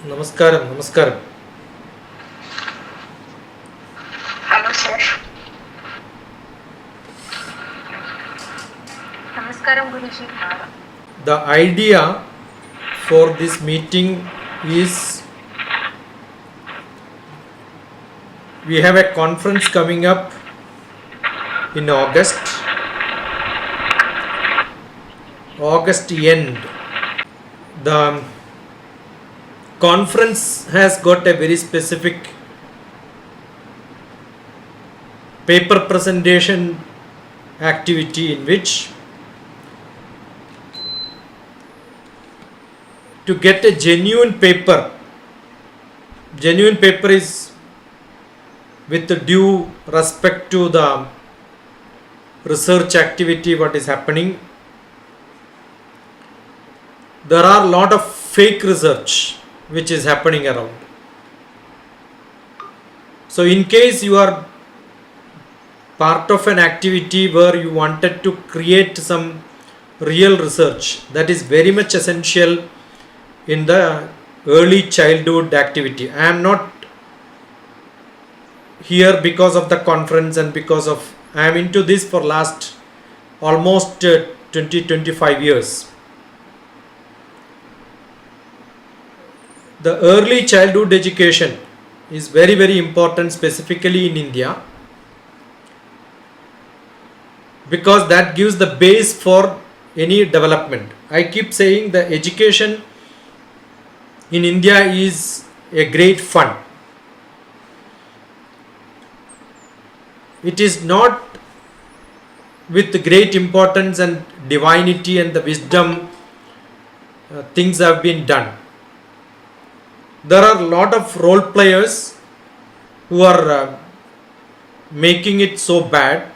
Namaskaram, namaskaram. Hello, sir. Namaskaram, Guruji. The idea for this meeting is we have a conference coming up in August end. The conference has got a very specific paper presentation activity in which to get a genuine paper is with due respect to the research activity what is happening. There are a lot of fake research which is happening around. So in case you are part of an activity where you wanted to create some real research, that is very much essential in the early childhood activity. I am not here because of the conference and because of I am into this for last almost 20-25 years. The early childhood education is very, very important, specifically in India, because that gives the base for any development. I keep saying the education in India is a great fund. It is not with great importance and divinity and the wisdom things have been done. There are a lot of role players who are making it so bad.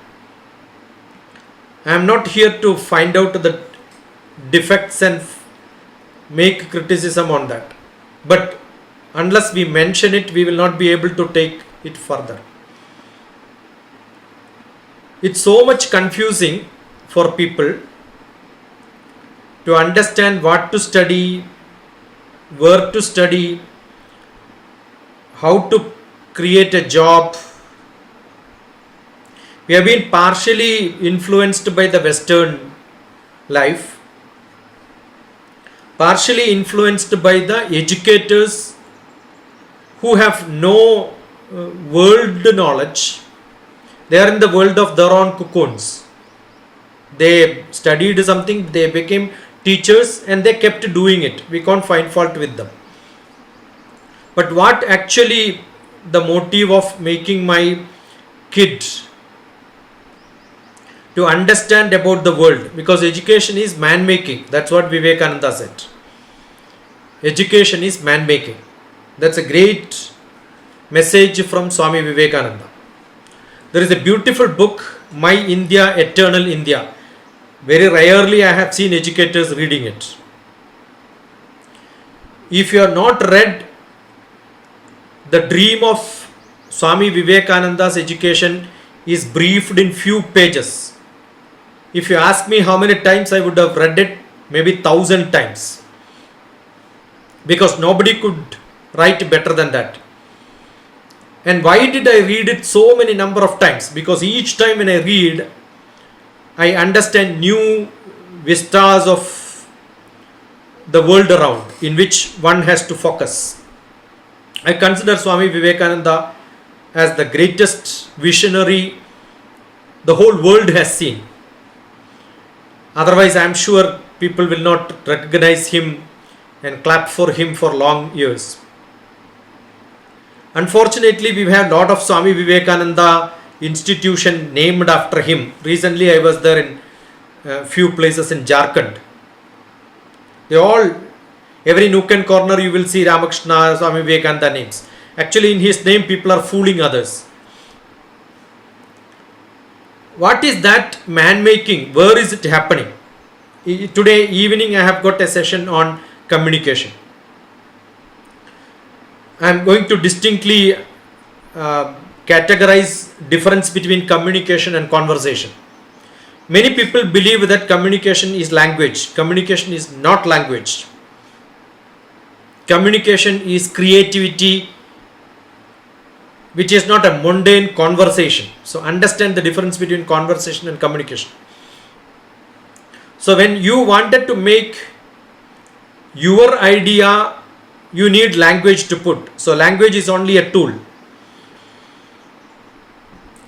I am not here to find out the defects and make criticism on that. But unless we mention it, we will not be able to take it further. It's so much confusing for people to understand what to study, where to study, how to create a job. We have been partially influenced by the Western life, partially influenced by the educators who have no world knowledge. They are in the world of their own cocoons. They studied something, they became teachers and they kept doing it. We can't find fault with them. But what actually the motive of making my kid to understand about the world, because education is man making. That's what Vivekananda said. Education is man making. That's a great message from Swami Vivekananda. There is a beautiful book, My India, Eternal India. Very rarely I have seen educators reading it. If you have not read the dream of Swami Vivekananda's education is briefed in few pages. If you ask me how many times I would have read it, maybe 1,000 times. Because nobody could write better than that. And why did I read it so many number of times? Because each time when I read, I understand new vistas of the world around in which one has to focus. I consider Swami Vivekananda as the greatest visionary the whole world has seen. Otherwise, I am sure people will not recognize him and clap for him for long years. Unfortunately, we have a lot of Swami Vivekananda institution named after him. Recently, I was there in a few places in Jharkhand. Every nook and corner you will see Ramakrishna, Swami Vivekananda names. Actually, in his name, people are fooling others. What is that man making? Where is it happening? Today evening, I have got a session on communication. I am going to distinctly categorize difference between communication and conversation. Many people believe that communication is language. Communication is not language. Communication is creativity, which is not a mundane conversation. So understand the difference between conversation and communication. So when you wanted to make your idea, you need language to put. So language is only a tool.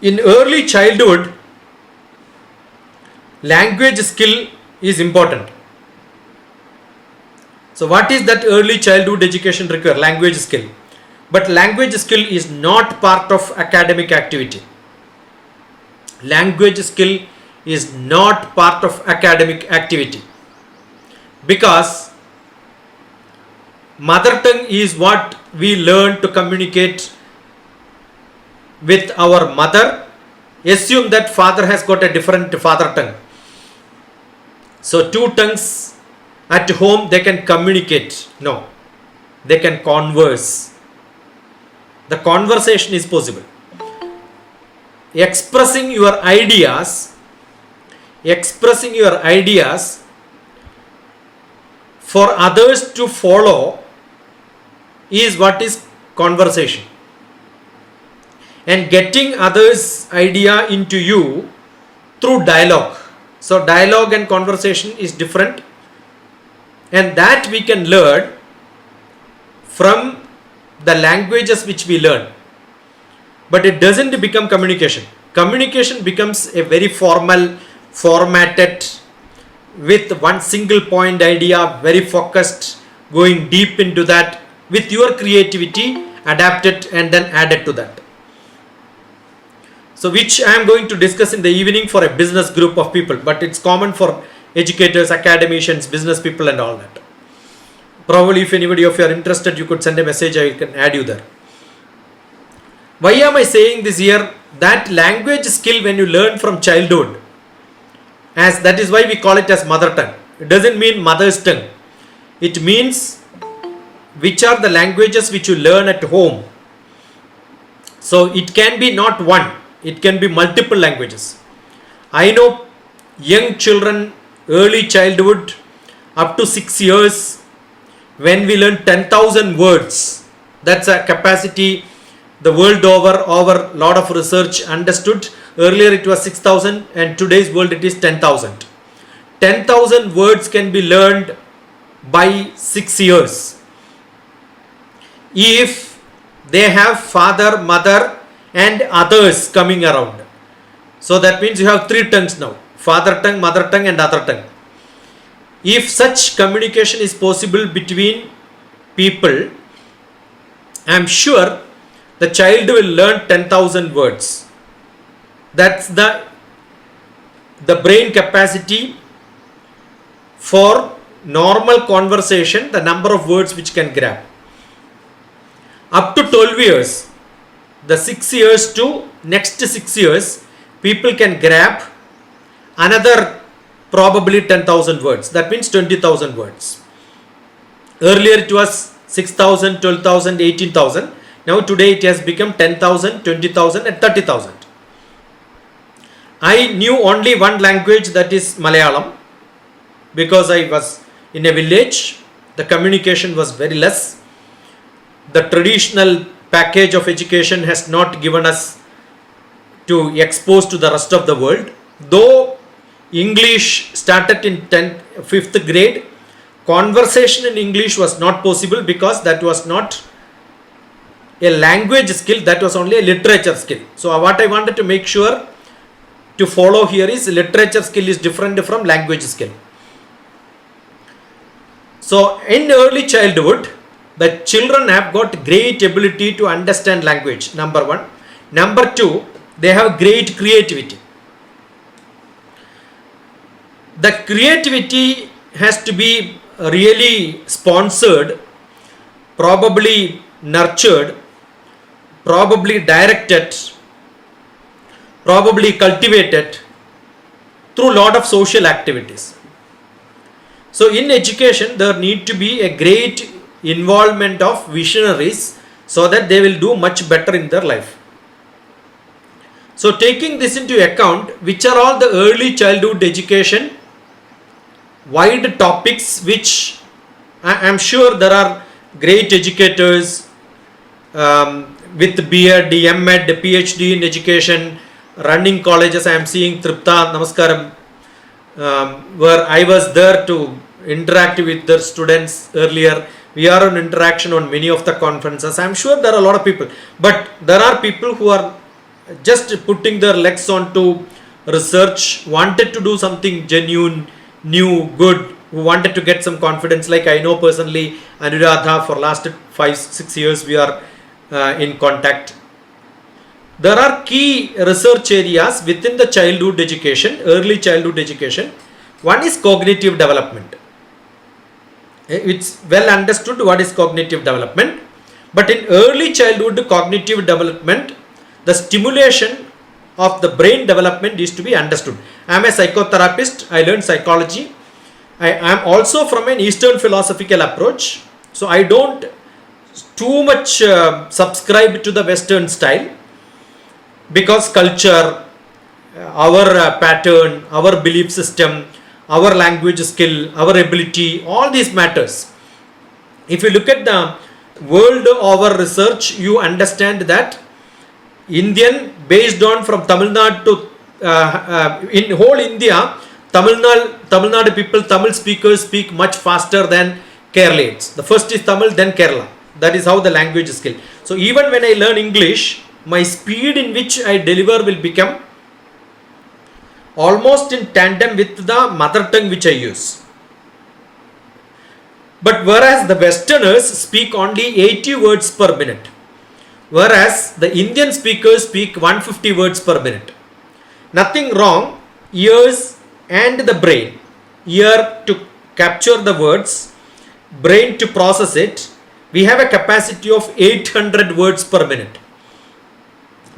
In early childhood, language skill is important. So what is that early childhood education require? Language skill. But language skill is not part of academic activity. Language skill is not part of academic activity, because mother tongue is what we learn to communicate with our mother. Assume that father has got a different father tongue. So two tongues at home, they can communicate. No, they can converse. The conversation is possible. Expressing your ideas for others to follow is what is conversation. And getting others' idea into you through dialogue. So dialogue and conversation is different, and that we can learn from the languages which we learn. But it doesn't become communication. Communication becomes a very formal, formatted, with one single point idea, very focused, going deep into that with your creativity, adapt it and then add it to that. So which I am going to discuss in the evening for a business group of people, but it's common for educators, academicians, business people and all that. Probably if anybody of you are interested, you could send a message, I can add you there. Why am I saying this here? That language skill, when you learn from childhood, as that is why we call it as mother tongue. It doesn't mean mother's tongue. It means which are the languages which you learn at home. So it can be not one, it can be multiple languages. I know young children, early childhood, up to 6 years, when we learn 10,000 words, that's a capacity the world over lot of research understood. Earlier it was 6,000 and today's world it is 10,000. 10,000 words can be learned by 6 years if they have father, mother and others coming around. So that means you have 3 tongues now: father tongue, mother tongue and other tongue. If such communication is possible between people, I am sure the child will learn 10,000 words. That's the brain capacity for normal conversation, the number of words which can grab. Up to 12 years, the 6 years to next 6 years, people can grab another probably 10,000 words. That means 20,000 words. Earlier it was 6,000, 12,000, 18,000. Now today it has become 10,000, 20,000 and 30,000. I knew only one language, that is Malayalam, because I was in a village. The communication was very less. The traditional package of education has not given us to expose to the rest of the world. Though English started in 5th grade, conversation in English was not possible because that was not a language skill, that was only a literature skill. So what I wanted to make sure to follow here is literature skill is different from language skill. So in early childhood, the children have got great ability to understand language, number one. Number two, they have great creativity. The creativity has to be really sponsored, probably nurtured, probably directed, probably cultivated through a lot of social activities. So in education, there need to be a great involvement of visionaries so that they will do much better in their life. So taking this into account, which are all the early childhood education wide topics which I am sure there are great educators with B.Ed, M.Ed, PhD in education, running colleges. I am seeing Tripta, Namaskaram, where I was there to interact with the students earlier. We are on interaction on many of the conferences. I am sure there are a lot of people, but there are people who are just putting their legs onto research, wanted to do something genuine, new, good, who wanted to get some confidence. Like I know personally Anuradha, for last 5-6 years we are in contact. There are key research areas within the childhood education, early childhood education. One is cognitive development. It's well understood what is cognitive development, but in early childhood cognitive development, the stimulation of the brain development is to be understood. I am a psychotherapist. I learned psychology. I am also from an Eastern philosophical approach, so I don't too much subscribe to the Western style, because culture, our pattern, our belief system, our language skill, our ability, all these matters. If you look at the world over research, you understand that Indian, based on from Tamil Nadu to in whole India, Tamil Nadu people, Tamil speakers speak much faster than Keralates. The first is Tamil, then Kerala. That is how the language is skill. So even when I learn English, my speed in which I deliver will become almost in tandem with the mother tongue which I use. But whereas the Westerners speak only 80 words per minute, whereas the Indian speakers speak 150 words per minute. Nothing wrong. Ears and the brain. Ear to capture the words, brain to process it. We have a capacity of 800 words per minute.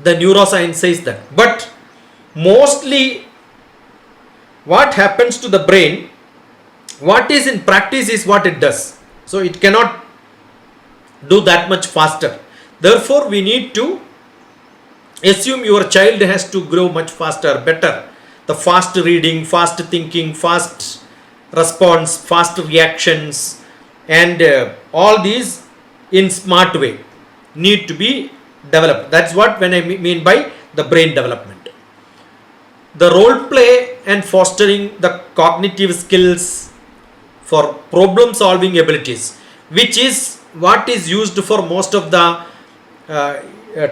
The neuroscience says that. But mostly what happens to the brain, what is in practice is what it does. So it cannot do that much faster. Therefore, we need to assume your child has to grow much faster, better. The fast reading, fast thinking, fast response, fast reactions, and all these in smart way need to be developed. That's what when I mean by the brain development. The role play and fostering the cognitive skills for problem solving abilities, which is what is used for most of the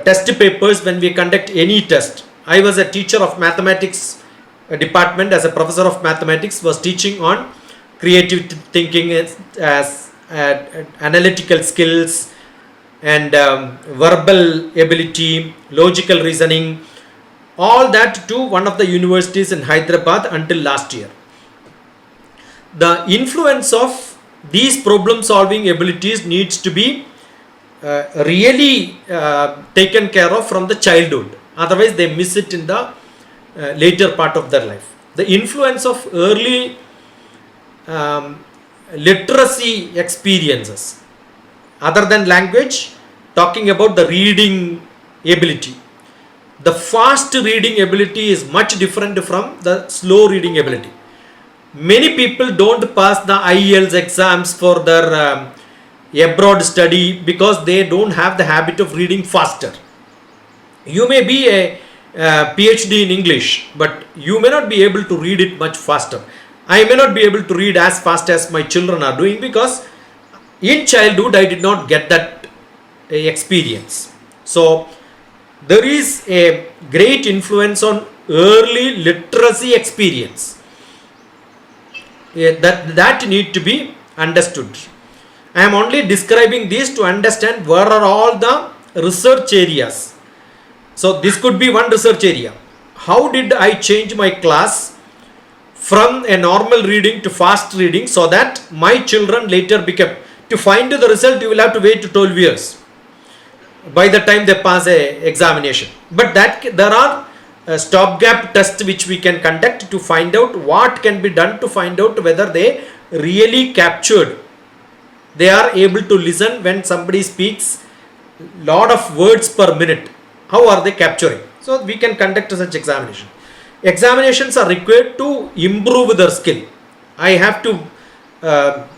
test papers when we conduct any test. I was a teacher of mathematics department, as a professor of mathematics, was teaching on creative thinking as analytical skills and verbal ability, logical reasoning, all that to one of the universities in Hyderabad until last year. The influence of these problem solving abilities needs to be really taken care of from the childhood, otherwise they miss it in the later part of their life. The influence of early literacy experiences, other than language, talking about the reading ability. The fast reading ability is much different from the slow reading ability. Many people don't pass the IELTS exams for their abroad study because they don't have the habit of reading faster. You may be a PhD in English, but you may not be able to read it much faster. I may not be able to read as fast as my children are doing, because in childhood I did not get that experience. So there is a great influence on early literacy experience. That need to be understood. I am only describing this to understand where are all the research areas. So this could be one research area. How did I change my class from a normal reading to fast reading so that my children later become, to find the result you will have to wait to 12 years by the time they pass a examination. But that there are stopgap tests which we can conduct to find out what can be done, to find out whether they really captured, they are able to listen when somebody speaks lot of words per minute. How are they capturing? So we can conduct such examination. Examinations are required to improve their skill. I have to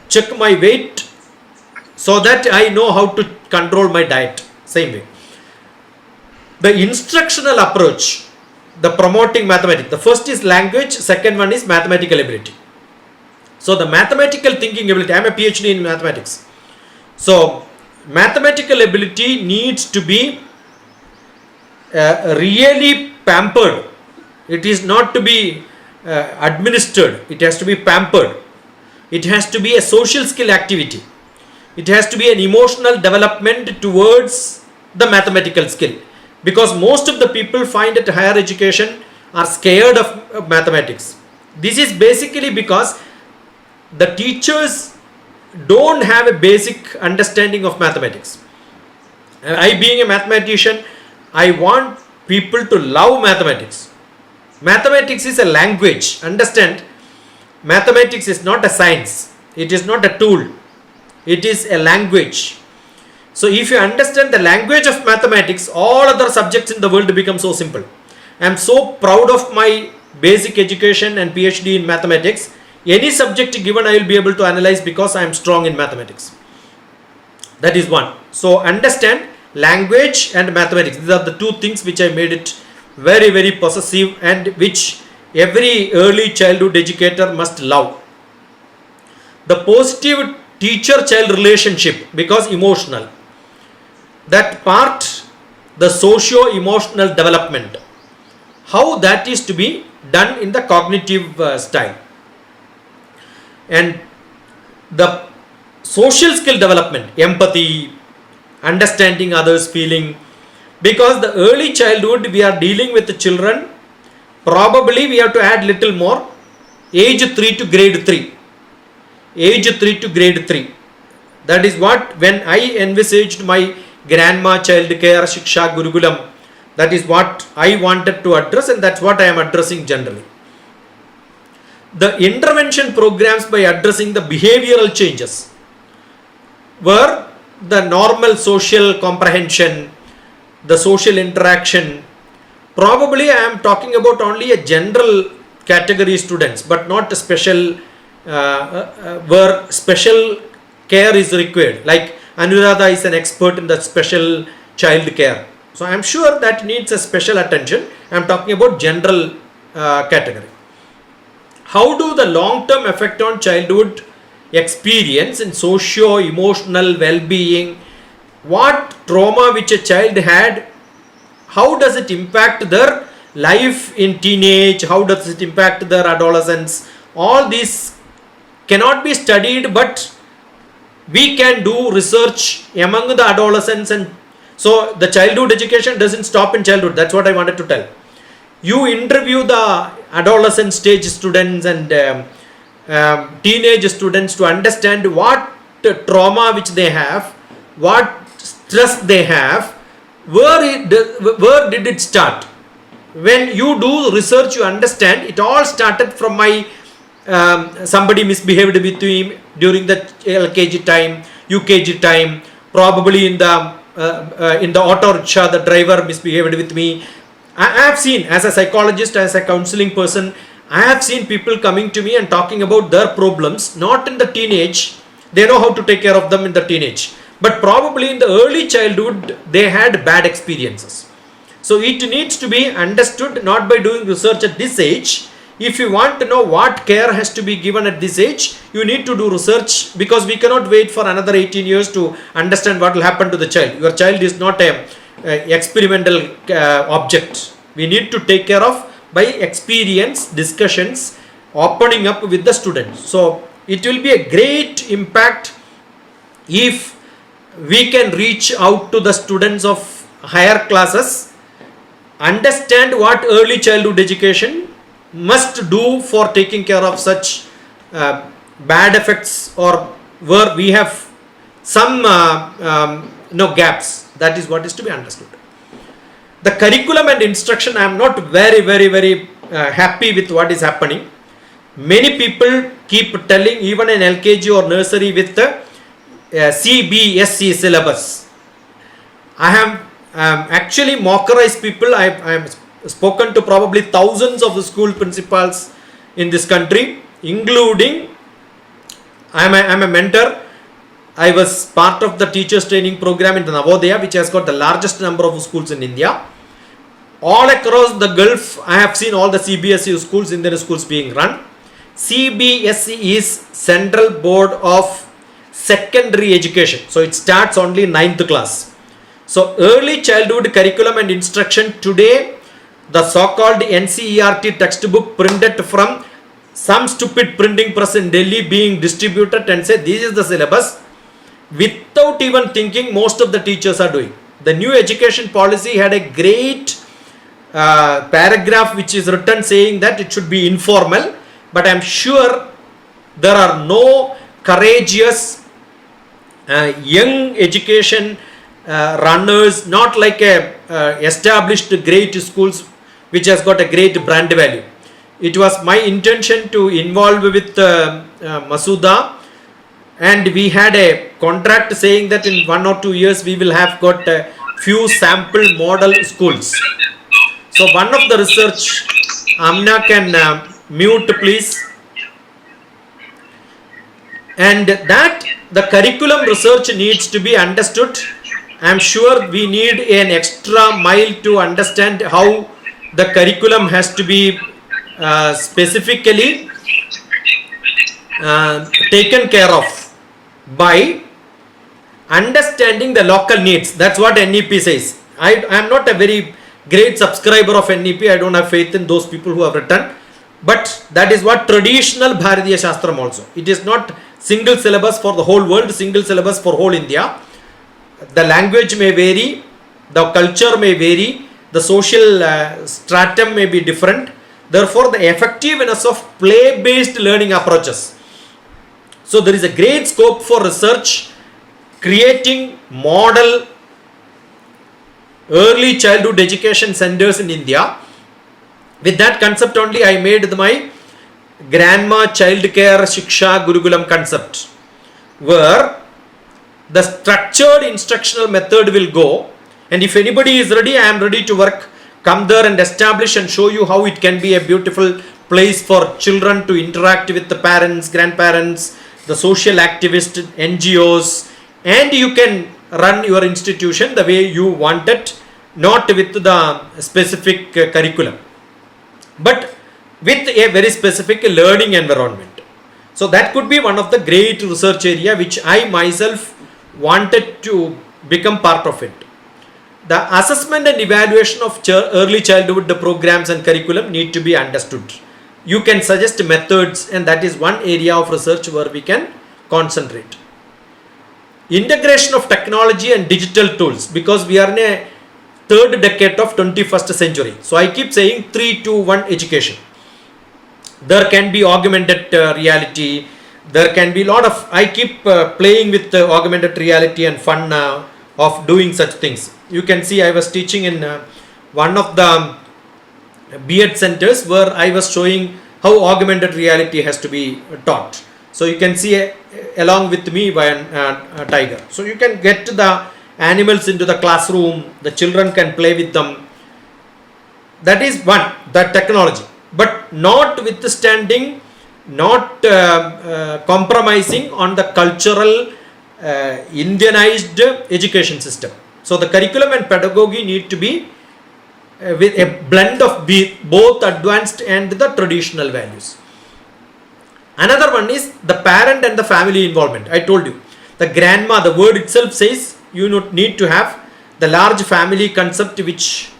check my weight so that I know how to control my diet. Same way. The instructional approach, the promoting mathematics. The first is language, second one is mathematical ability. So the mathematical thinking ability, I am a PhD in mathematics. So mathematical ability needs to be really pampered. It is not to be administered. It has to be pampered. It has to be a social skill activity. It has to be an emotional development towards the mathematical skill. Because most of the people find that higher education are scared of mathematics. This is basically because the teachers don't have a basic understanding of mathematics. I, being a mathematician, I want people to love mathematics. Mathematics is a language. Understand? Mathematics is not a science. It is not a tool. It is a language. So if you understand the language of mathematics, all other subjects in the world become so simple. I am so proud of my basic education and PhD in mathematics. Any subject given I will be able to analyze because I am strong in mathematics. That is one. So understand language and mathematics. These are the two things which I made it very, very possessive and which every early childhood educator must love. The positive teacher-child relationship, because emotional. That part, the socio-emotional development. How that is to be done in the cognitive style. And the social skill development, empathy, understanding others' feeling. Because the early childhood we are dealing with the children, probably we have to add little more, age 3 to grade 3. Age 3 to grade 3. That is what, when I envisaged my grandma child care Shiksha Gurukulam, that is what I wanted to address, and that's what I am addressing generally. The intervention programs by addressing the behavioral changes were the normal social comprehension, the social interaction. Probably I am talking about only a general category students, but not a special where special care is required. Like Anuradha is an expert in the special child care. So I am sure that needs a special attention. I am talking about general category. How do the long-term effect on childhood experience in socio-emotional well-being, what trauma which a child had, how does it impact their life in teenage, how does it impact their adolescence? All these cannot be studied, but we can do research among the adolescents, and so the childhood education doesn't stop in childhood. That's what I wanted to tell. You interview the adolescent stage students and teenage students to understand what trauma which they have, what stress they have, where did it start. When you do research, you understand it all started from my somebody misbehaved with me during the LKG time, UKG time, probably in the auto rickshaw the driver misbehaved with me. I have seen, as a psychologist, as a counseling person, I have seen people coming to me and talking about their problems, not in the teenage. They know how to take care of them in the teenage, but probably in the early childhood they had bad experiences. So it needs to be understood not by doing research at this age. If you want to know what care has to be given at this age, you need to do research, because we cannot wait for another 18 years to understand what will happen to the child. Your child is not a experimental object. We need to take care of by experience, discussions, opening up with the students. So it will be a great impact if we can reach out to the students of higher classes, understand what early childhood education must do for taking care of such bad effects, or where we have some gaps. That is what is to be understood. The curriculum and instruction, I am not very happy with what is happening. Many people keep telling, even in LKG or nursery, with the CBSE syllabus. I have actually mockerized people. I have spoken to probably thousands of the school principals in this country, including I am a mentor. I was part of the teachers training program in the Navodaya, which has got the largest number of schools in India. All across the Gulf, I have seen all the CBSE schools, Indian schools being run. CBSE is Central Board of Secondary Education. So it starts only 9th class. So early childhood curriculum and instruction today, the so-called NCERT textbook printed from some stupid printing press in Delhi being distributed and say this is the syllabus, without even thinking, most of the teachers are doing. The new education policy had a great paragraph which is written saying that it should be informal, but I am sure there are no courageous young education runners, not like a established great schools which has got a great brand value. It was my intention to involve with Masuda, and we had a contract saying that in 1 or 2 years we will have got a few sample model schools. So one of the research, Amna can mute please. And that the curriculum research needs to be understood. I am sure we need an extra mile to understand how the curriculum has to be specifically taken care of by understanding the local needs. That's what NEP says. I am not a very great subscriber of NEP. I don't have faith in those people who have written. But that is what traditional Bharatiya Shastram also. It is not single syllabus for the whole world, single syllabus for whole India. The language may vary, the culture may vary, the social stratum may be different. Therefore, the effectiveness of play-based learning approaches. So, there is a great scope for research, creating model early childhood education centers in India. With that concept only, I made my grandma child care Shiksha Gurukulam concept, where the structured instructional method will go, and if anybody is ready, I am ready to work. Come there and establish and show you how it can be a beautiful place for children to interact with the parents, grandparents, the social activists, NGOs, and you can run your institution the way you want it, not with the specific curriculum, but with a very specific learning environment. So that could be one of the great research area which I myself wanted to become part of it. The assessment and evaluation of early childhood programs and curriculum need to be understood. You can suggest methods, and that is one area of research where we can concentrate. Integration of technology and digital tools, because we are in a third decade of 21st century. So I keep saying 3, 2, 1 education. There can be augmented reality. There can be a lot of, I keep playing with augmented reality and fun of doing such things. You can see I was teaching in one of the B.Ed centers where I was showing how augmented reality has to be taught. So you can see along with me by a tiger. So you can get the animals into the classroom, the children can play with them. That is one, that technology. But notwithstanding, not compromising on the cultural Indianized education system. So the curriculum and pedagogy need to be with a blend of both advanced and the traditional values. Another one is the parent and the family involvement. I told you, the grandma, the word itself says you need to have the large family concept, which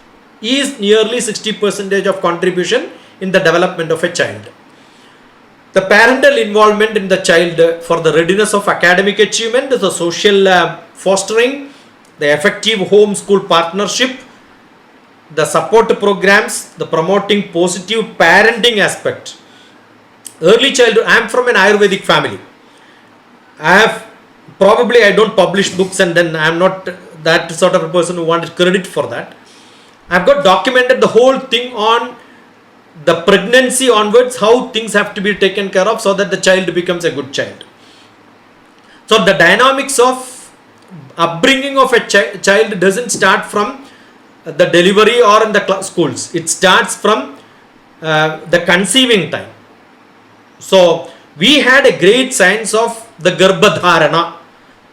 is nearly 60% of contribution in the development of a child. The parental involvement in the child for the readiness of academic achievement, the social fostering, the effective home-school partnership, the support programs, the promoting positive parenting aspect. Early childhood, I am from an Ayurvedic family. I don't publish books, and then I am not that sort of a person who wanted credit for that. I have got documented the whole thing on the pregnancy onwards, how things have to be taken care of so that the child becomes a good child. So the dynamics of upbringing of a child doesn't start from the delivery or in the schools. It starts from the conceiving time. So we had a great science of the Garbhadharana.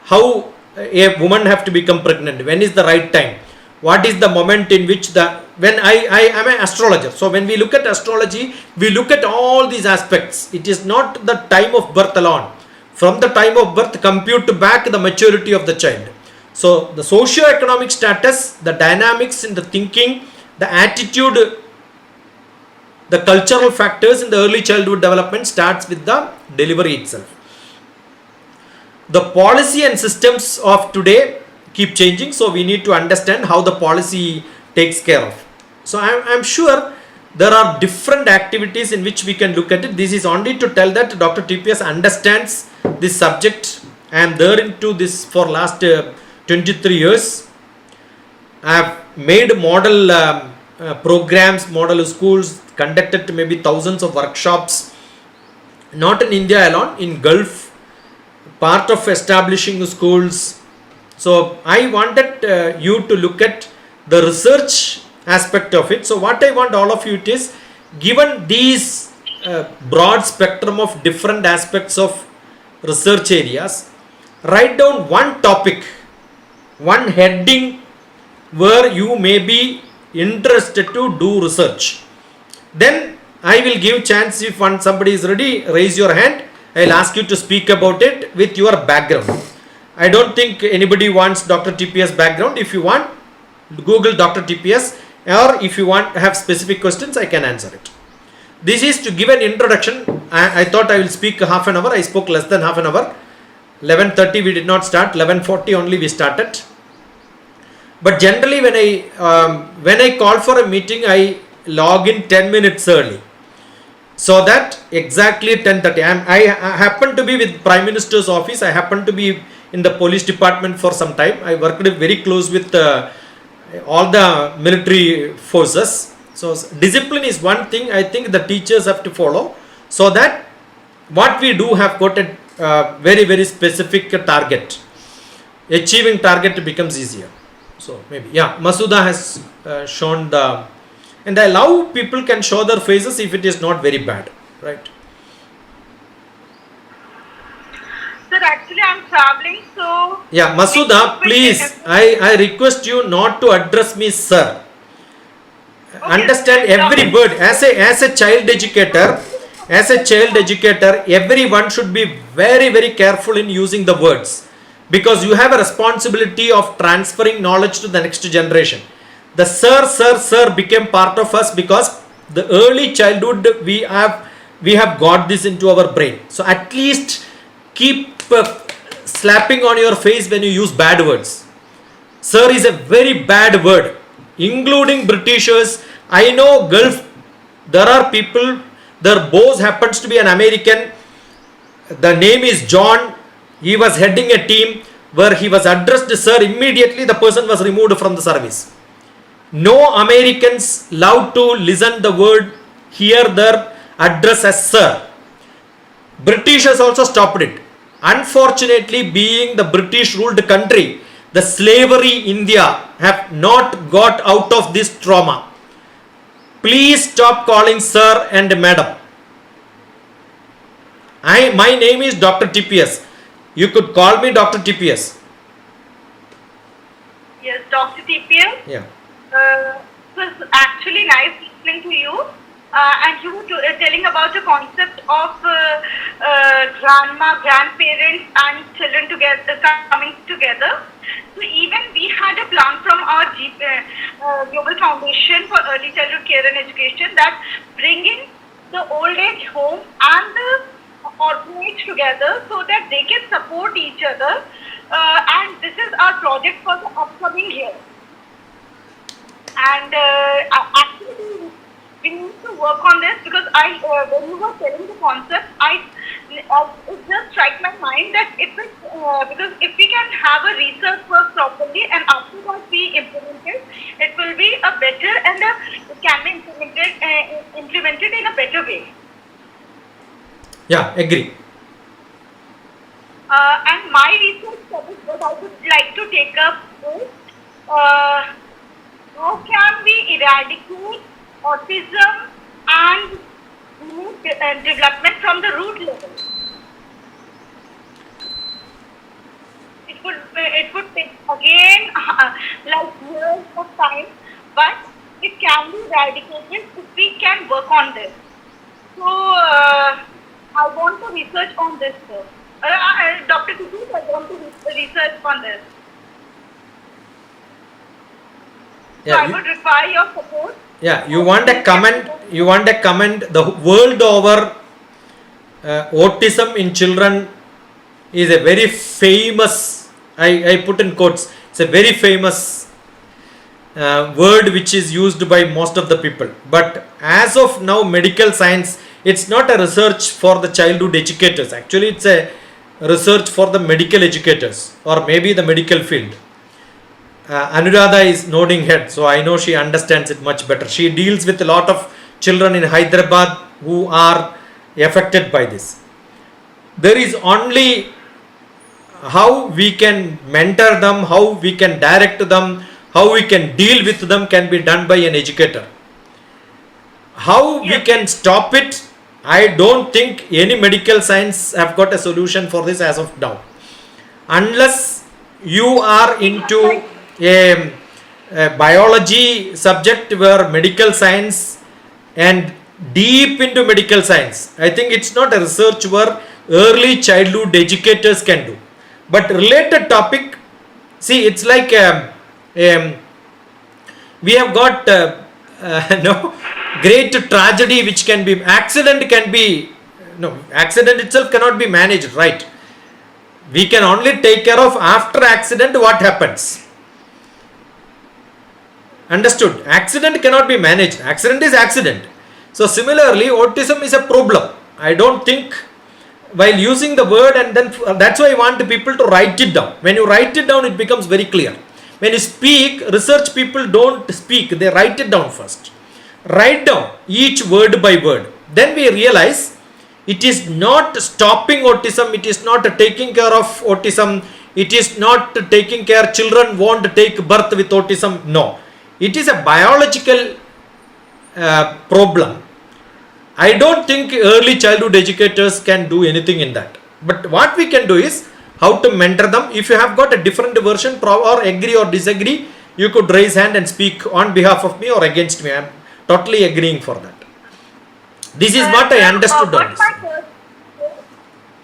how a woman have to become pregnant, when is the right time, what is the moment in which the, when I am an astrologer, so when we look at astrology, we look at all these aspects. It is not the time of birth alone. From the time of birth, compute back the maturity of the child. So the socio-economic status, the dynamics in the thinking, the attitude, the cultural factors in the early childhood development starts with the delivery itself. The policy and systems of today keep changing, so we need to understand how the policy takes care of. So I'm sure there are different activities in which we can look at it. This is only to tell that Dr. TPS understands this subject. I am there into this for last 23 years. I have made model programs, model schools, conducted maybe thousands of workshops, not in India alone, in Gulf, part of establishing schools. So I wanted you to look at the research aspect of it. So what I want all of you to is, given these broad spectrum of different aspects of research areas, write down one topic, one heading where you may be interested to do research. Then I will give chance, if somebody is ready, raise your hand. I will ask you to speak about it with your background. I don't think anybody wants Dr. TPS background. If you want, Google Dr. TPS, or if you want have specific questions, I can answer it. This is to give an introduction. I thought I will speak half an hour. I spoke less than half an hour. 11:30 we did not start. 11:40 only we started. But generally when I call for a meeting, I log in 10 minutes early, so that exactly 10:30. I happen to be with Prime Minister's office. I happen to be in the police department for some time. I worked very close with all the military forces. So discipline is one thing I think the teachers have to follow, so that what we do have got a very, very specific target. Achieving target becomes easier. So maybe, yeah, Masuda has shown the, and I love people can show their faces if it is not very bad, right? Sir, actually I'm traveling, so... Yeah, Masuda, please, I request you not to address me sir. Okay, Understand sir, every word. As a child educator, everyone should be very, very careful in using the words, because you have a responsibility of transferring knowledge to the next generation. The sir became part of us because the early childhood we have got this into our brain. So at least keep slapping on your face when you use bad words. Sir is a very bad word, including Britishers. I know Gulf, there are people, their boss happens to be an American. The name is John. He was heading a team where he was addressed sir. Immediately the person was removed from the service. No Americans love to listen the word, hear their address as sir. Britishers also stopped it. Unfortunately, being the British ruled country, the slavery India have not got out of this trauma. Please stop calling sir and madam. My name is Dr. TPS. You could call me Dr. TPS. Yes, Dr. TPS. Yeah. It was actually nice listening to you. And you were telling about the concept of grandparents and children together, coming together. So even we had a plan from our Global Foundation for Early Childhood Care and Education, that bringing the old age home and the orphanage together so that they can support each other. And this is our project for the upcoming year. And actually, we need to work on this, because when you were telling the concept, it just struck my mind that because if we can have a research work properly and after that we implement it, it will be a better, and it can be implemented in a better way. Yeah, agree. And my research topic that I would like to take up is how can we eradicate autism and development from the root level. If it would take again like years of time, but it can be eradicated if we can work on this. So I want to research on this, sir. Dr. Kutu, I want to research on this. So Yeah, I would require your support. yeah. You want a comment? You want a comment? The world over, autism in children is a very famous. I put in quotes. It's a very famous word which is used by most of the people. But as of now, medical science, it's not a research for the childhood educators. Actually, it's a research for the medical educators or maybe the medical field. Anuradha is nodding head, so I know she understands it much better. She deals with a lot of children in Hyderabad who are affected by this. There is only how we can mentor them, how we can direct them, how we can deal with them can be done by an educator. How we can stop it, I don't think any medical science have got a solution for this as of now. Unless you are into a biology subject where medical science and deep into medical science, I think it's not a research where early childhood educators can do. But related topic, see, it's like we have got no great tragedy which can be accident itself cannot be managed, right? We can only take care of after accident what happens. Understood? Accident cannot be managed. Accident is accident. So similarly, autism is a problem. I don't think while using the word, and then that's why I want people to write it down. When you write it down, it becomes very clear. When you speak, research people don't speak, they write it down first. Write down each word by word. Then we realize it is not stopping autism, it is not taking care of autism, it is not taking care, children won't take birth with autism. No, it is a biological problem. I don't think early childhood educators can do anything in that. But what we can do is how to mentor them. If you have got a different version or agree or disagree, you could raise hand and speak on behalf of me or against me. I am totally agreeing for that. This is what I understood on this.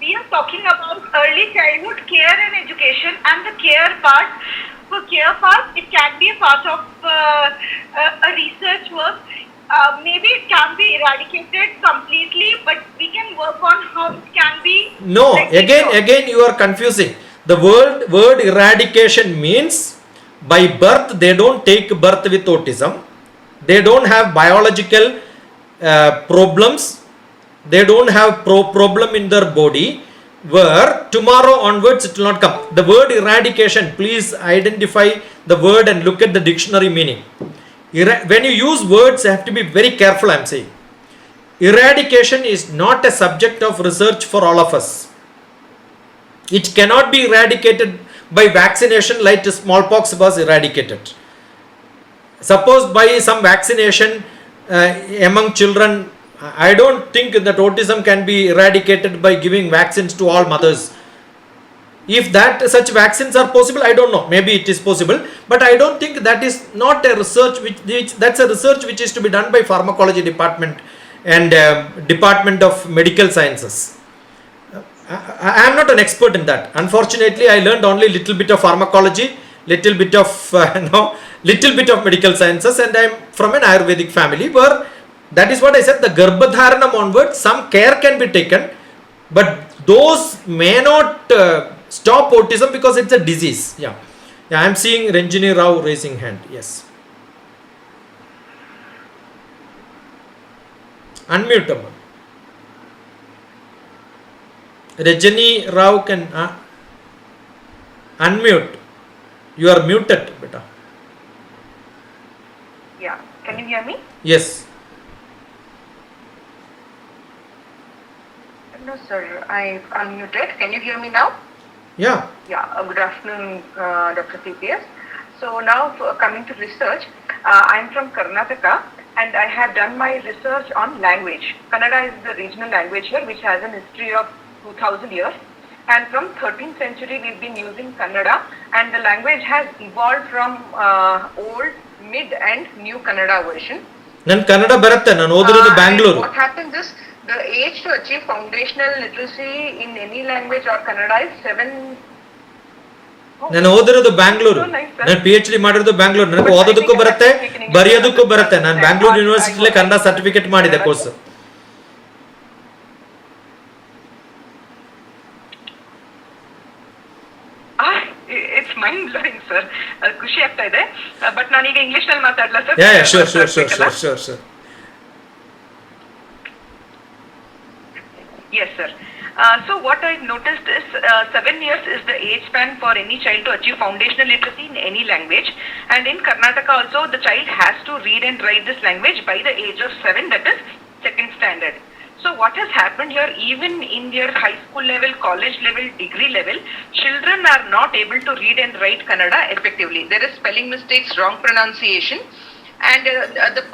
We are talking about early childhood care and education, and the care part. For care part, it can be a part of a research work. Maybe it can be eradicated completely, but we can work on how it can be. No, again you are confusing. The word eradication means by birth they don't take birth with autism. They don't have biological problems. They don't have problem in their body where tomorrow onwards it will not come. The word eradication, please identify the word and look at the dictionary meaning. When you use words, you have to be very careful. I am saying eradication is not a subject of research for all of us. It cannot be eradicated by vaccination like smallpox was eradicated. Suppose by some vaccination among children, I don't think that autism can be eradicated by giving vaccines to all mothers. If that such vaccines are possible, I don't know. Maybe it is possible, but I don't think that is not a research which that's a research which is to be done by pharmacology department and department of medical sciences. I am not an expert in that. Unfortunately, I learned only little bit of pharmacology, little bit of little bit of medical sciences, and I am from an Ayurvedic family where that is what I said. The Garbhadharanam onwards, some care can be taken, but those may not stop autism because it's a disease. Yeah, I am seeing Ranjini Rao raising hand. Yes, unmute them. Ranjini Rao can unmute. You are muted, beta. Yeah, can you hear me? Yes. No, sir, I unmuted. Can you hear me now? Yeah. Yeah, good afternoon, Dr. TPS. So now coming to research, I'm from Karnataka and I have done my research on language. Kannada is the regional language here which has a history of 2000 years. and from 13th century we've been using Kannada, and the language has evolved from old, mid and new Kannada version. ನನ್ ಕನ್ನಡ ಬರುತ್ತೆ, ನಾನು ಓದಿರೋದು And Bangalore. what happens is the age to achieve foundational literacy in any language or Kannada is 7. ನಾನು ಓದಿರೋದು Bangalore, So nice, sir. ನಾನು PhD ಮಾಡಿರೋದು ಬ್ಯಾಂಗ್ಳೂರು. ನನಗೆ But I ಓದೋದಕ್ಕೂ think ಬರುತ್ತೆ, I'm speaking English. ಬರೆಯೋದಕ್ಕೂ ಬರುತ್ತೆ. ನಾನು I- Bangalore I- ಯೂನಿವರ್ಸಿಟಿಲೇ I- Kannada certificate ಮಾಡಿದೆ course. It's mind blowing, sir. ಖುಷಿ ಆಗ್ತಾ ಇದೆ. ಬಟ್ ನಾನೀಗ ಇಂಗ್ಲಿಷ್ ನಲ್ಲಿ ಮಾತಾಡ್ಲಾ sir? Yeah, sure. Yes, sir. So what I've noticed is 7 years is the age span for any child to achieve foundational literacy in any language. And in Karnataka also, the child has to read and write this language by the age of 7, that is second standard. So what has happened here, even in their high school level, college level, degree level, children are not able to read and write Kannada effectively. There is spelling mistakes, wrong pronunciation, and the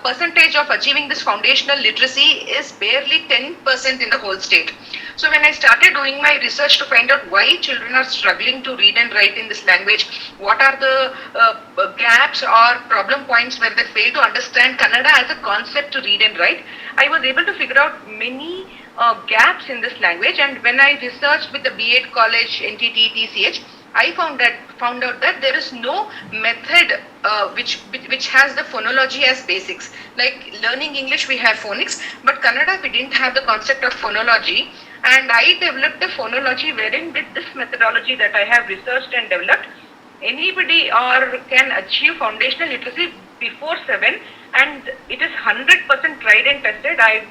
percentage of achieving this foundational literacy is barely 10% in the whole state. So when I started doing my research to find out why children are struggling to read and write in this language, what are the gaps or problem points where they fail to understand Kannada as a concept to read and write, I was able to figure out many gaps in this language. And when I researched with the B.Ed college, NTT, TCH, I found out that there is no method which has the phonology as basics. Like learning English, we have phonics, but Kannada we didn't have the concept of phonology. And I developed a phonology wherein with this methodology that I have researched and developed, anybody or can achieve foundational literacy before 7, and it is 100% tried and tested. I've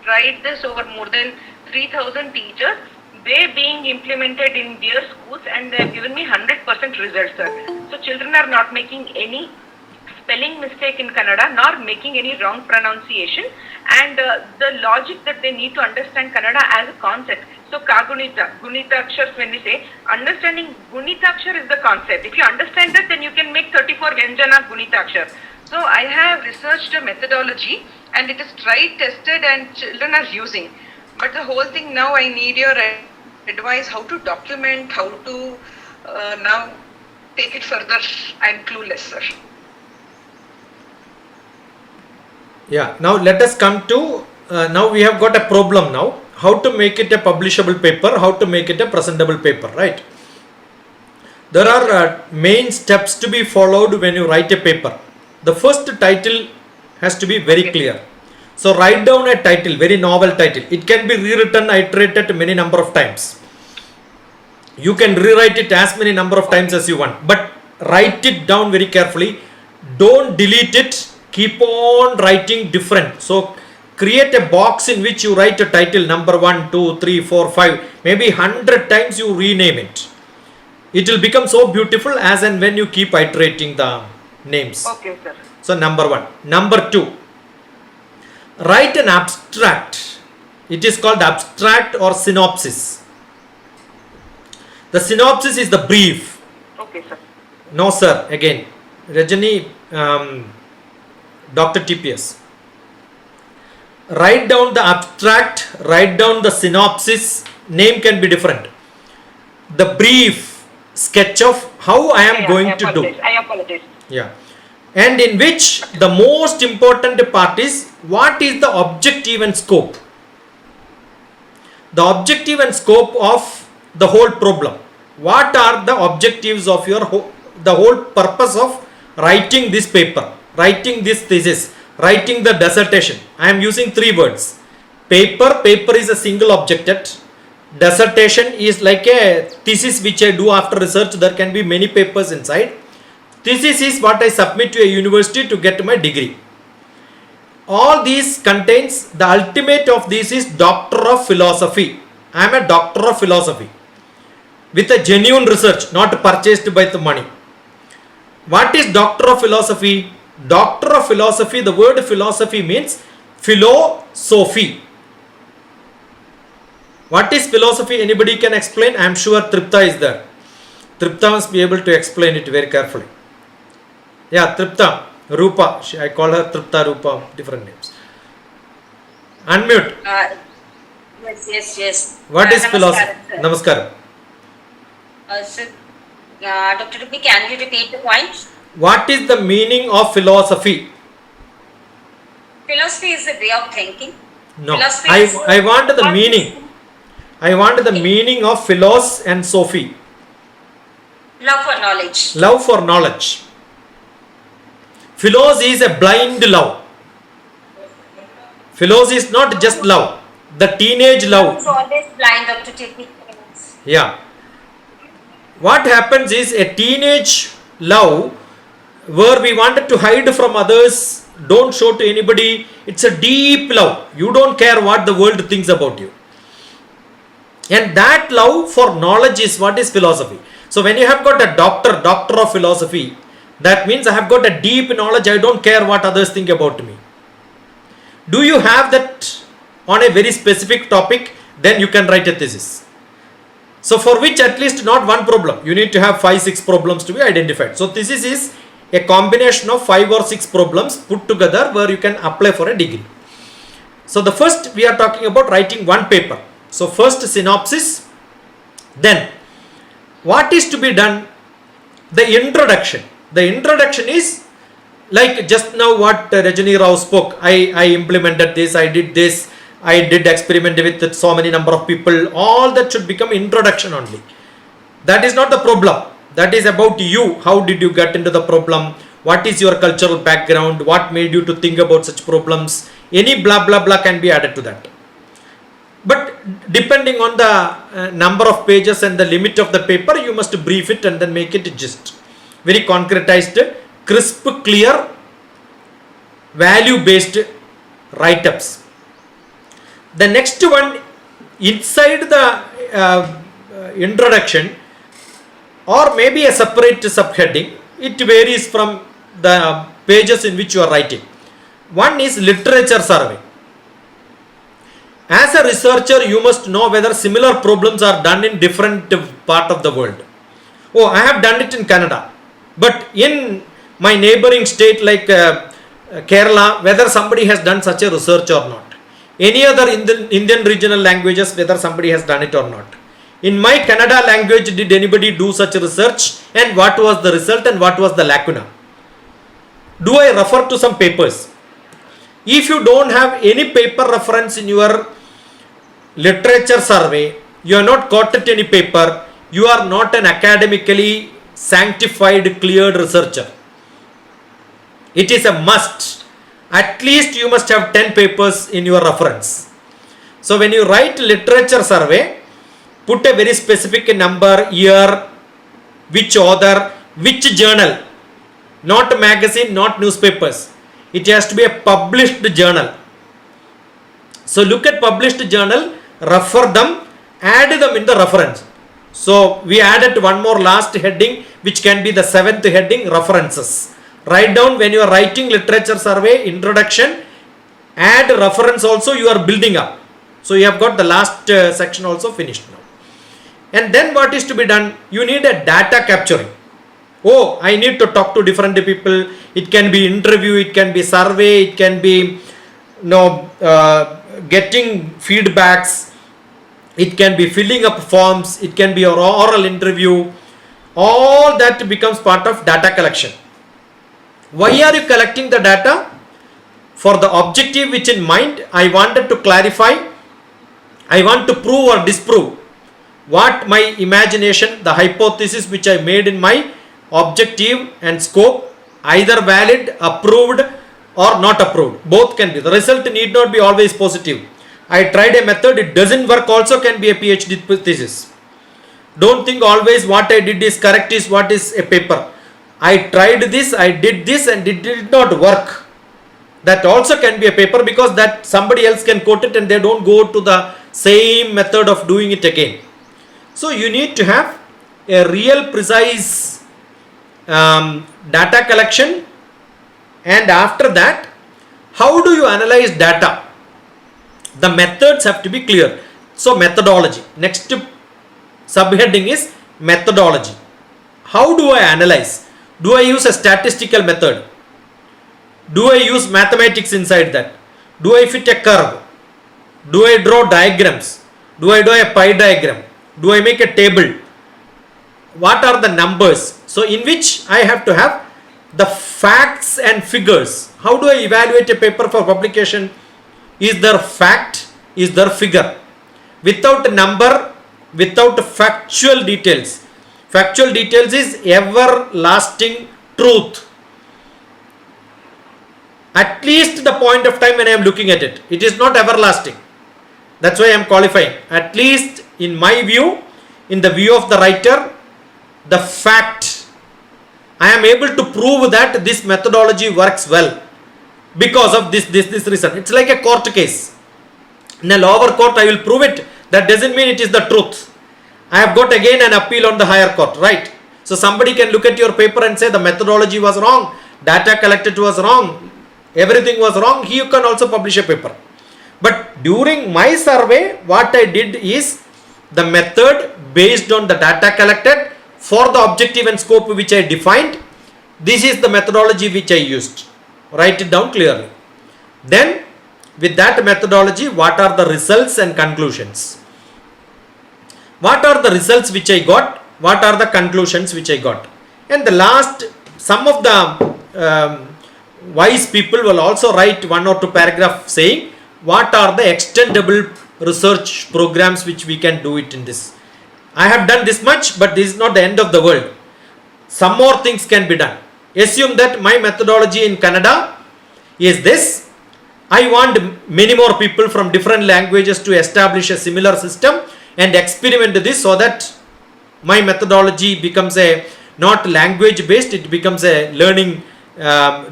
tried this over more than 3,000 teachers. They being implemented in their schools, and they have given me 100% results, sir. So children are not making any spelling mistake in Kannada, nor making any wrong pronunciation, and the logic that they need to understand Kannada as a concept. So Kagunita, Gunita Akshars, when we say, understanding Gunita Akshar is the concept. If you understand that, then you can make 34 Vyanjana Gunita Akshar. So I have researched a methodology, and it is tried, tested, and children are using. But the whole thing now, I need your advice how to document, how to now take it further. I'm clueless, sir. Yeah, now let us come to, now we have got a problem now. How to make it a publishable paper, how to make it a presentable paper, right? There are main steps to be followed when you write a paper. The first title has to be very clear. So write down a title, very novel title. It can be rewritten, iterated many number of times. You can rewrite it as many number of times as you want, but write it down very carefully. Don't delete it. Keep on writing different. So create a box in which you write a title number 1, 2, 3, 4, 5, maybe 100 times you rename it. It will become so beautiful as and when you keep iterating the names. Okay, sir. So number 1. Number 2, write an abstract. It is called abstract or synopsis. The synopsis is the brief. Okay, sir. No sir, again, Rajani, DrTPS. Write down the abstract, write down the synopsis, name can be different. The brief sketch of how I am going to do. I apologize. Yeah. And in which the most important part is what is the objective and scope. The objective and scope of the whole problem. What are the objectives of your the whole purpose of writing this paper, writing this thesis, writing the dissertation. I am using 3 words. Paper is a single objective. Dissertation is like a thesis which I do after research. There can be many papers inside. Thesis is what I submit to a university to get my degree. All these contains, the ultimate of this is Doctor of Philosophy. I am a Doctor of Philosophy with a genuine research, not purchased by the money. What is Doctor of Philosophy? Doctor of Philosophy, the word philosophy means philosophy. What is philosophy? Anybody can explain? I am sure Tripta is there. Tripta must be able to explain it very carefully. Yeah, Tripta, Rupa, I call her Tripta, Rupa, different names. Unmute. Yes, yes, yes. What is philosophy? Namaskaram, sir. Namaskaram. Sir, Dr. Ruby, can you repeat the point? What is the meaning of philosophy? Philosophy is a way of thinking. No, Philosophy I, is I want the meaning. I want the meaning of philos and Sophie. love for knowledge. Love for knowledge. Philos is a blind love. Philos is not just love. The teenage love. It's always blind, Dr. TPS. Yeah. What happens is a teenage love where we wanted to hide from others, don't show to anybody. It's a deep love. You don't care what the world thinks about you. And that love for knowledge is what is philosophy. So when you have got a doctor of philosophy, that means I have got a deep knowledge. I don't care what others think about me. Do you have that on a very specific topic? Then you can write a thesis. So for which at least not one problem. You need to have 5-6 problems to be identified. So thesis is a combination of 5 or 6 problems put together where you can apply for a degree. So the first we are talking about writing one paper. So first synopsis, then what is to be done? The introduction. The introduction is like just now what Rajani Rao spoke. I implemented this, I did this, I did experiment with so many number of people. All that should become introduction only. That is not the problem. That is about you. How did you get into the problem? What is your cultural background? What made you to think about such problems? Any blah blah blah can be added to that. But depending on the number of pages and the limit of the paper, you must brief it and then make it just very concretized, crisp, clear, value based write-ups. The next one, inside the introduction or maybe a separate subheading, it varies from the pages in which you are writing. One is literature survey. As a researcher, you must know whether similar problems are done in different part of the world. Oh, I have done it in Canada, but in my neighboring state like Kerala, whether somebody has done such a research or not. Any other Indian regional languages, whether somebody has done it or not. In my Kannada language, did anybody do such research, and what was the result and what was the lacuna? Do I refer to some papers? If you don't have any paper reference in your literature survey, you are not quoted any paper, you are not an academically sanctified, cleared researcher. It is a must. At least you must have 10 papers in your reference. So when you write literature survey, put a very specific number, year, which author, which journal, not magazine, not newspapers. It has to be a published journal. So look at published journal, refer them, add them in the reference. So we added one more last heading, which can be the 7th heading, references. Write down when you are writing literature survey, introduction, add reference also, you are building up. So you have got the last section also finished now. And then what is to be done? You need a data capturing. Oh, I need to talk to different people. It can be interview, it can be survey, it can be getting feedbacks, it can be filling up forms, it can be an oral interview. All that becomes part of data collection. Why are you collecting the data? For the objective which in mind, I wanted to clarify, I want to prove or disprove what my imagination, the hypothesis which I made in my objective and scope, either valid, approved or not approved. Both can be. The result need not be always positive. I tried a method, it doesn't work, also can be a PhD thesis. Don't think always what I did is correct is what is a paper. I tried this, I did this and it did not work. That also can be a paper, because that somebody else can quote it and they don't go to the same method of doing it again. So you need to have a real precise data collection, and after that, how do you analyze data? The methods have to be clear. So methodology. Next subheading is methodology. How do I analyze? Do I use a statistical method? Do I use mathematics inside that? Do I fit a curve? Do I draw diagrams? Do I do a pie diagram? Do I make a table? What are the numbers? So in which I have to have the facts and figures. How do I evaluate a paper for publication? Is there fact? Is there figure? Without a number, without factual details. Factual details is everlasting truth. At least the point of time when I am looking at it. It is not everlasting. That's why I am qualifying. At least in my view, in the view of the writer, the fact. I am able to prove that this methodology works well because of this reason. It's like a court case. In a lower court, I will prove it. That doesn't mean it is the truth. I have got again an appeal on the higher court, right? So somebody can look at your paper and say the methodology was wrong, data collected was wrong, everything was wrong. You can also publish a paper. But during my survey, what I did is the method based on the data collected for the objective and scope which I defined. This is the methodology which I used. Write it down clearly. Then with that methodology, what are the results and conclusions? What are the results which I got? What are the conclusions which I got? And the last, some of the wise people will also write 1 or 2 paragraphs saying what are the extendable research programs which we can do it in this. I have done this much, but this is not the end of the world. Some more things can be done. Assume that my methodology in Kannada is this. I want many more people from different languages to establish a similar system and experiment this so that my methodology becomes a not language based, it becomes a learning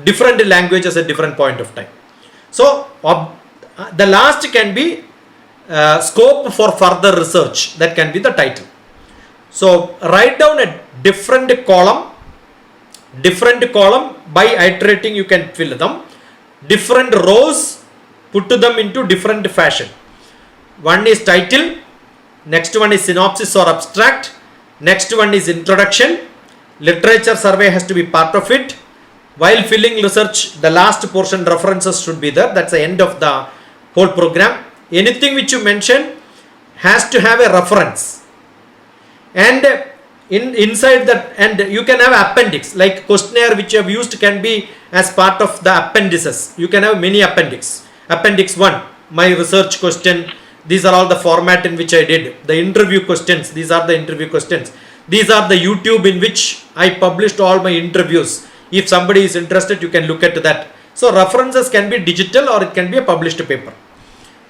different languages at different point of time. So the last can be scope for further research. That can be the title. So write down a different column by iterating. You can fill them. Different rows, put them into different fashion. One is title, next one is synopsis or abstract, next one is introduction. Literature survey has to be part of it. While filling research, the last portion references should be there. That's the end of the whole program. Anything which you mention has to have a reference. And inside that, and you can have appendix, like questionnaire which you have used can be as part of the appendices. You can have many appendix. Appendix 1, my research question. These are all the format in which I did. The interview questions, these are the interview questions. These are the YouTube in which I published all my interviews. If somebody is interested, you can look at that. So references can be digital or it can be a published paper.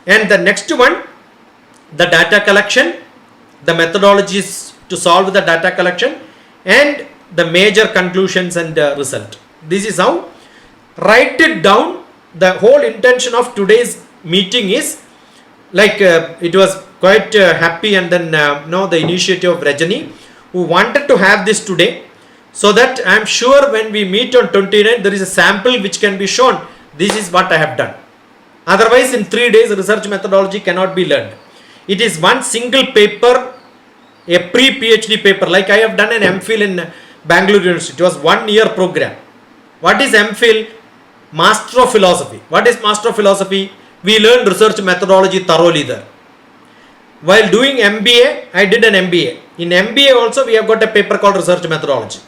And the next one, the data collection, the methodologies to solve the data collection, and the major conclusions and result. This is how. Write it down. The whole intention of today's meeting is like it was quite happy, and then the initiative of Rajani who wanted to have this today, so that I am sure when we meet on 29th there is a sample which can be shown. This is what I have done. Otherwise in 3 days research methodology cannot be learned. It is one single paper, a pre-PhD paper. Like I have done an MPhil in Bangalore University. It was 1 year program. What is MPhil? Master of Philosophy. What is Master of Philosophy? We learned research methodology thoroughly there. While doing MBA, I did an MBA. In MBA also we have got a paper called research methodology.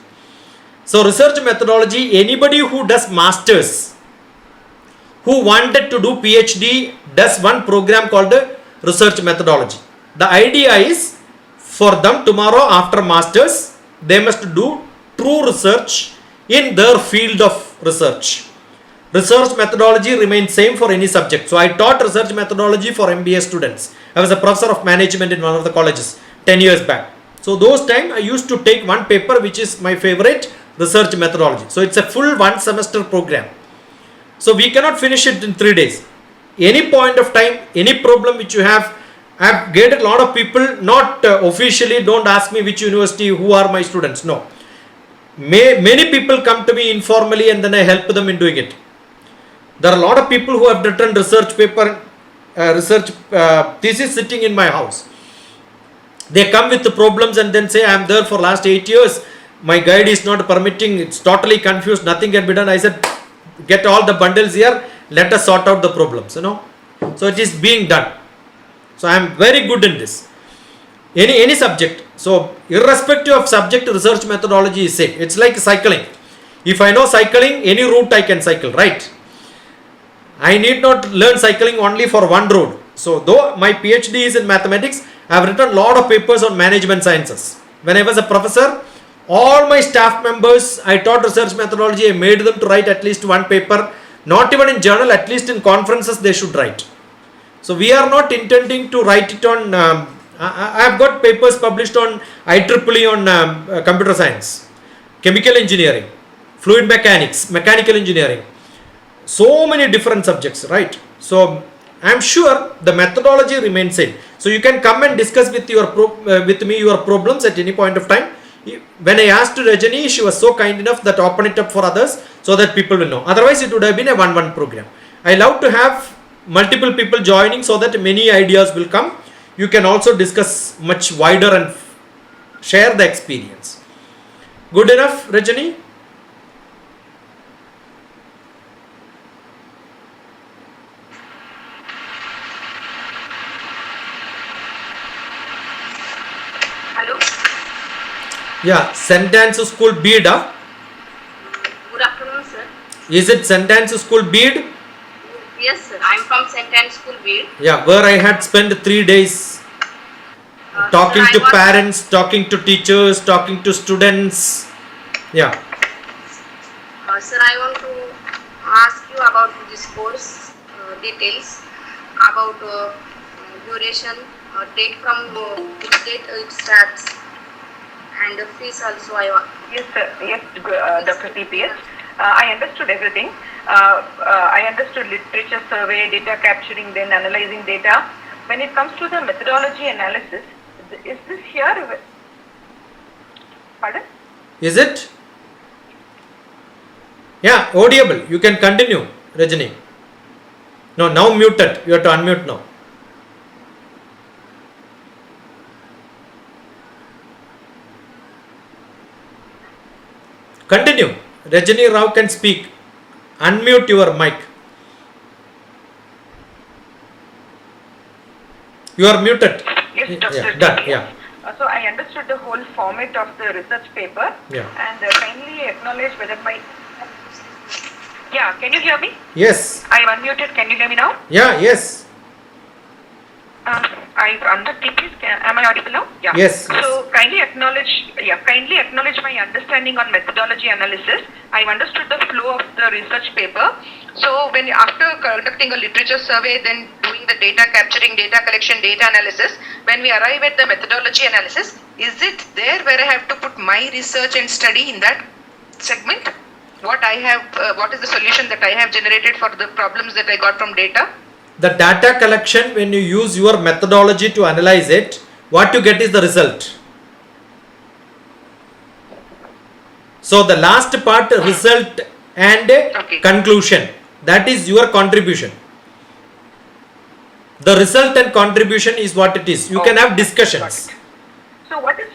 So research methodology, anybody who does masters, who wanted to do PhD, does one program called research methodology. The idea is for them tomorrow after masters, they must do true research in their field of research. Research methodology remains same for any subject. So I taught research methodology for MBA students. I was a professor of management in one of the colleges 10 years back. So those time I used to take one paper which is my favorite, research methodology. So it's a full 1 semester program. So we cannot finish it in 3 days. Any point of time, any problem which you have, I have gathered a lot of people, not officially, don't ask me which university, who are my students, no. Many people come to me informally and then I help them in doing it. There are a lot of people who have written research paper, thesis sitting in my house. They come with the problems and then say, I am there for last 8 years. My guide is not permitting. It's totally confused. Nothing can be done. I said, get all the bundles here. Let us sort out the problems. So it is being done. So I am very good in this. Any subject. So irrespective of subject, research methodology is same. It's like cycling. If I know cycling, any route I can cycle, right? I need not learn cycling only for one road. So though my PhD is in mathematics, I have written a lot of papers on management sciences. When I was a professor, all my staff members, I taught research methodology, I made them to write at least one paper, not even in journal, at least in conferences they should write. So we are not intending to write it on, I have got papers published on IEEE on computer science, chemical engineering, fluid mechanics, mechanical engineering, so many different subjects, right? So I am sure the methodology remains same. So you can come and discuss with me your problems at any point of time. When I asked Rajani, she was so kind enough that open it up for others so that people will know. Otherwise it would have been a 1-1 program. I love to have multiple people joining so that many ideas will come. You can also discuss much wider and share the experience. Good enough, Rajani? Hello. Yeah, sentence school bead. Good afternoon, sir. Is it sentence school bead? Yes, sir. I am from St. Anne's School, Beed. Yeah, where I had spent 3 days talking sir, to parents, talking to teachers, talking to students. Yeah. Sir, I want to ask you about this course details, about duration, date from which date it starts, and the fees also I want. Yes, sir. Yes, DrTPS. I understood everything. I understood literature survey, data capturing, then analyzing data. When it comes to the methodology analysis, is this here? Pardon? Is it? Yeah, audible. You can continue, Rajani. No, now muted. You have to unmute now. Continue. Rajani Rao can speak. Unmute your mic. You are muted. Yes, Dr. Yeah, done. Yeah. So I understood the whole format of the research paper. Yeah. And kindly acknowledge whether my... Yeah, can you hear me? Yes. I am unmuted. Can you hear me now? Yeah, yes. Under TPS, am I audible now? Yeah. Yes. So kindly acknowledge my understanding on methodology analysis. I've understood the flow of the research paper. So when after conducting a literature survey, then doing the data capturing, data collection, data analysis, when we arrive at the methodology analysis, is it there where I have to put my research and study in that segment? What is the solution that I have generated for the problems that I got from data? The data collection, when you use your methodology to analyze it, what you get is the result. So the last part, result and conclusion, that is your contribution. The result and contribution is what it is. You can have discussions. So what is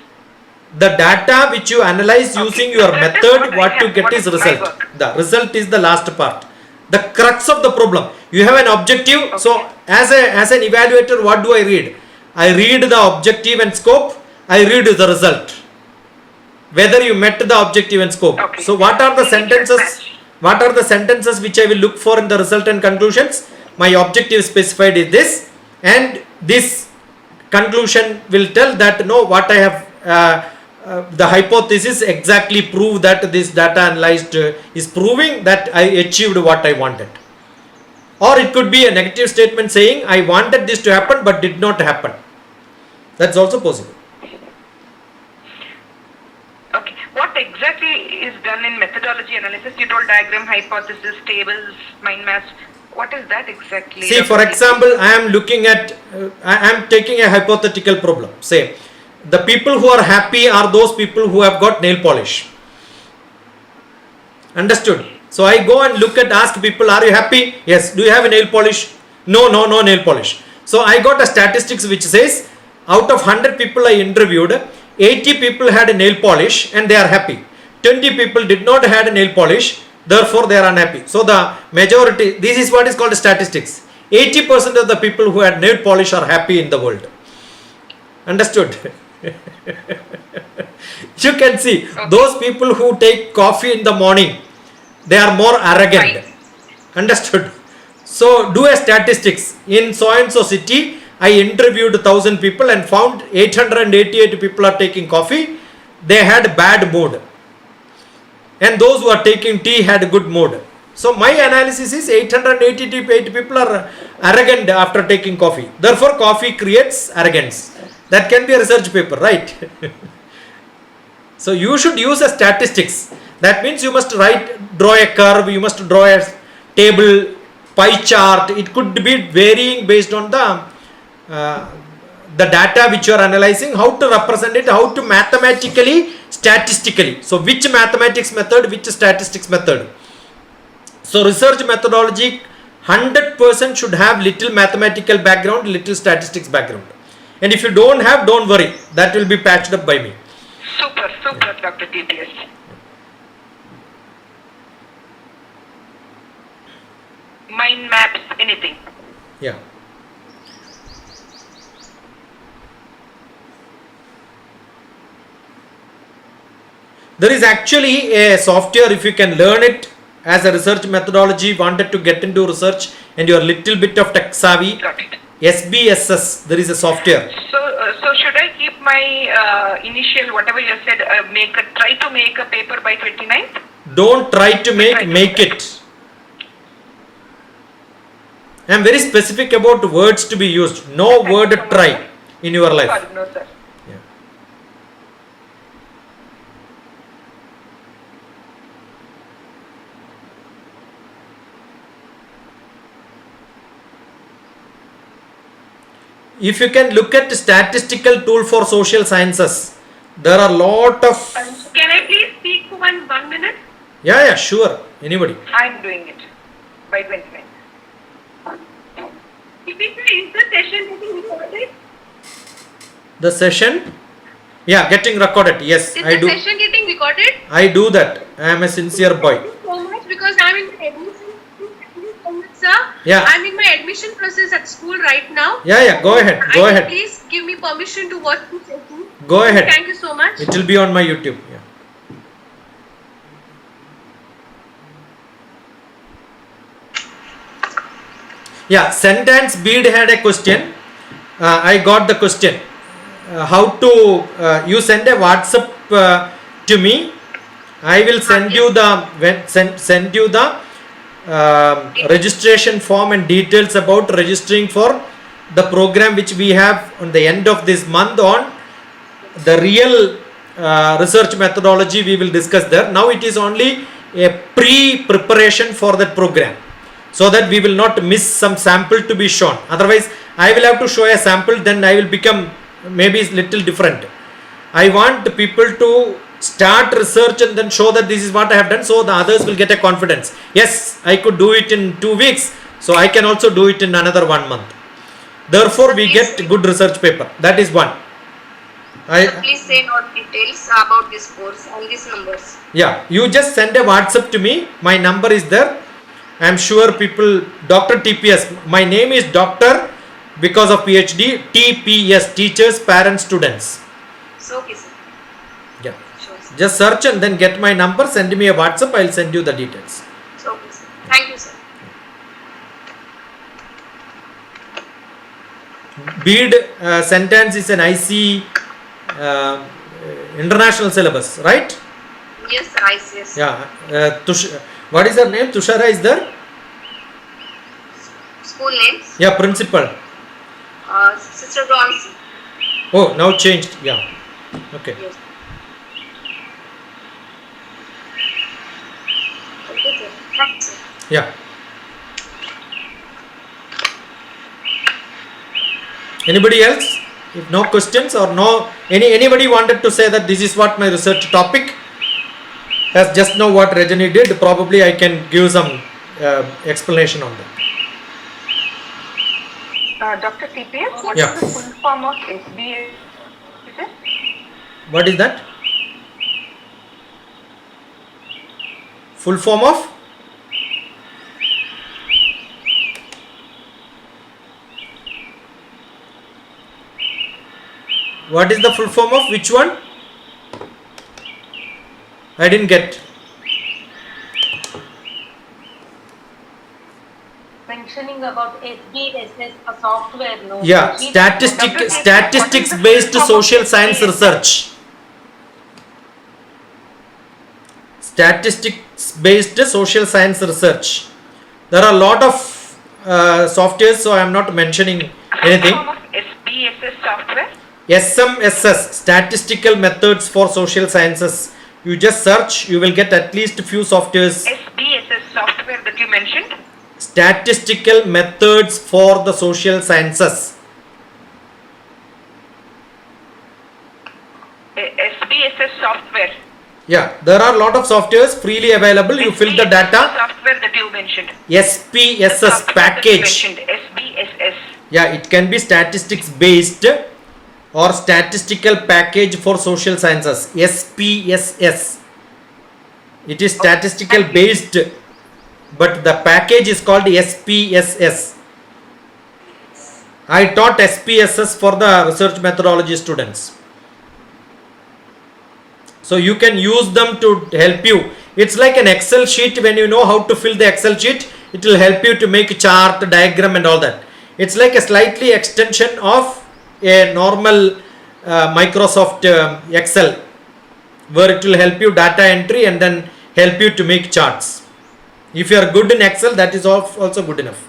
The data which you analyze using your method, what you get is result. The result is the last part. The crux of the problem. You have an objective. So as an evaluator, what do I read? I read the objective and scope. I read the result. Whether you met the objective and scope. Okay. So what are the sentences? What are the sentences which I will look for in the result and conclusions? My objective specified is this, and this conclusion will tell that no, what I have the hypothesis exactly prove that this data analyzed is proving that I achieved what I wanted. Or it could be a negative statement saying I wanted this to happen but did not happen. That's also possible. Okay. What exactly is done in methodology analysis? You told diagram, hypothesis, tables, mind maps. What is that exactly? See, for example, I am looking at, I am taking a hypothetical problem. Say, the people who are happy are those people who have got nail polish. Understood? So I go and ask people, are you happy? Yes. Do you have a nail polish? No nail polish. So I got a statistics which says, out of 100 people I interviewed, 80 people had a nail polish and they are happy. 20 people did not had a nail polish, therefore they are unhappy. So the majority, this is what is called statistics. 80% of the people who had nail polish are happy in the world. Understood? You can see those people who take coffee in the morning, they are more arrogant. Right. Understood? So do a statistics. In so and so city, I interviewed 1,000 people and found 888 people are taking coffee. They had bad mood. And those who are taking tea had good mood. So my analysis is 888 people are arrogant after taking coffee. Therefore, coffee creates arrogance. That can be a research paper, right? So you should use a statistics. That means you must draw a curve, you must draw a table, pie chart. It could be varying based on the data which you are analyzing, how to represent it, how to mathematically, statistically. So which mathematics method, which statistics method. So research methodology 100% should have little mathematical background, little statistics background. And if you don't have, don't worry, that will be patched up by me. Super, Dr. TPS. Mind maps, anything. Yeah. There is actually a software, if you can learn it as a research methodology, wanted to get into research and you are little bit of tech savvy. Got it. SBSS, there is a software. So should I keep my initial, whatever you said, try to make a paper by 29th? Don't try to make it. I am very specific about words to be used. No word try in your life. Sorry, no, sir. Yeah. If you can look at statistical tool for social sciences, there are lot of. Can I please speak for one minute? Yeah, sure. Anybody. I'm doing it by 29th. Is the session getting recorded? The session? Yeah, getting recorded. Yes, Is I the do. session getting recorded? I do that. I am a sincere boy. Thank you so much because I'm in my admission. Thank you so much, sir. Yeah. I'm in my admission process at school right now. Yeah, go ahead. Go ahead. Please give me permission to watch the session. Go ahead. Thank you so much. It will be on my YouTube. Yeah. Yeah, sentence bead had a question. I got the question. How to you send a WhatsApp to me. I will send you send you the registration form and details about registering for the program which we have on the end of this month on the real research methodology. We will discuss there. Now it is only a pre-preparation for that program, so that we will not miss some sample to be shown. Otherwise, I will have to show a sample, then I will become maybe little different. I want people to start research and then show that this is what I have done, so the others will get a confidence. Yes, I could do it in 2 weeks, so I can also do it in another 1 month. Therefore, we get good research paper. That is one. Please say more details about this course and these numbers. Yeah, you just send a WhatsApp to me. My number is there. I am sure people, DrTPS, my name is Doctor because of PhD, TPS, teachers, parents, students. So, okay, sir. Yeah. Sure, sir. Just search and then get my number, send me a WhatsApp, I will send you the details. So, okay, sir. Thank you, sir. Bead sentence is an IC international syllabus, right? Yes, sir. I see. Yes. Yeah. What is her name? Tushara is there? School names? Yeah, principal. Sister Bronzy. Oh, now changed. Yeah. Okay. Yes. Okay, sir. Thank you, sir. Yeah. Anybody else? If no questions or no anybody wanted to say that this is what my research topic, as just now what Rajani did, probably I can give some explanation on that. Dr. TPS, what Yeah. is the full form of SBA? What is that? Full form of? What is the full form of which one? I didn't get. Mentioning about SBSS, a software, no? Yeah, Dr. statistics based social science research. Statistics based social science research. There are a lot of softwares, so I am not mentioning anything. Form of SBSS software. SMSS, statistical methods for social sciences. You just search, you will get at least a few softwares. SBSS software that you mentioned. Statistical methods for the social sciences. SBSS software. Yeah, there are a lot of softwares freely available. You fill the data. Software that you mentioned. SPSS package. SBSS. Yeah, it can be statistics based or statistical package for social sciences. SPSS. It is statistical based, but the package is called SPSS. I taught SPSS for the research methodology students. So you can use them to help you. It's like an Excel sheet. When you know how to fill the Excel sheet, it will help you to make a chart, diagram and all that. It's like a slightly extension of a normal Microsoft Excel, where it will help you data entry and then help you to make charts. If you are good in Excel, that is also good enough.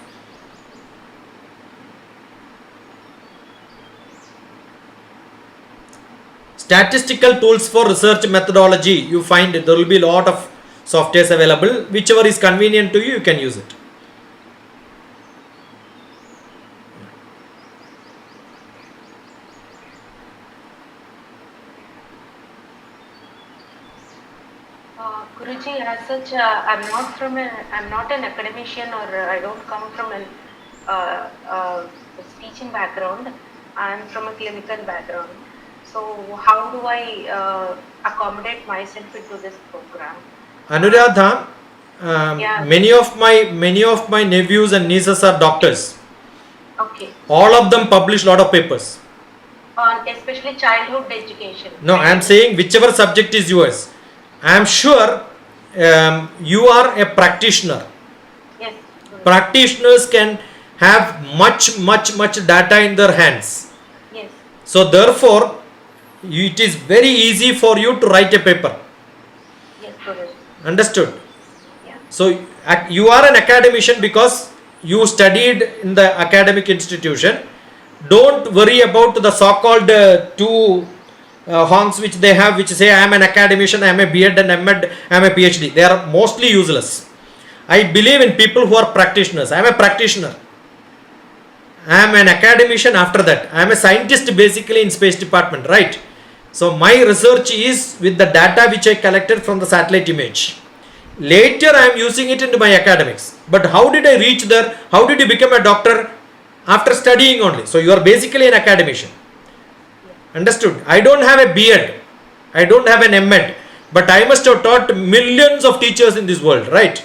Statistical tools for research methodology. You find there will be a lot of softwares available. Whichever is convenient to you, you can use it. Guruji, as such, I'm not an academician, or I don't come from an teaching background. I'm from a clinical background. So how do I accommodate myself into this program? Anuradha, Yeah. many of my nephews and nieces are doctors. Okay. All of them publish lot of papers. On especially childhood education. No, I am saying whichever subject is yours. I am sure you are a practitioner. Yes. Practitioners can have much data in their hands. Yes. So therefore, it is very easy for you to write a paper. Yes, Guruji. Understood? Yeah. So you are an academician because you studied in the academic institution. Don't worry about the so-called two honks which they have, which say I am an academician, I am a B.Ed and M.Ed, I am a PhD. They are mostly useless. I believe in people who are practitioners. I am a practitioner. I am an academician after that. I am a scientist basically in space department, right? So my research is with the data which I collected from the satellite image. Later I am using it into my academics. But how did I reach there? How did you become a doctor? After studying only. So you are basically an academician. Understood? I don't have a B.Ed. I don't have an M.Ed. But I must have taught millions of teachers in this world, right?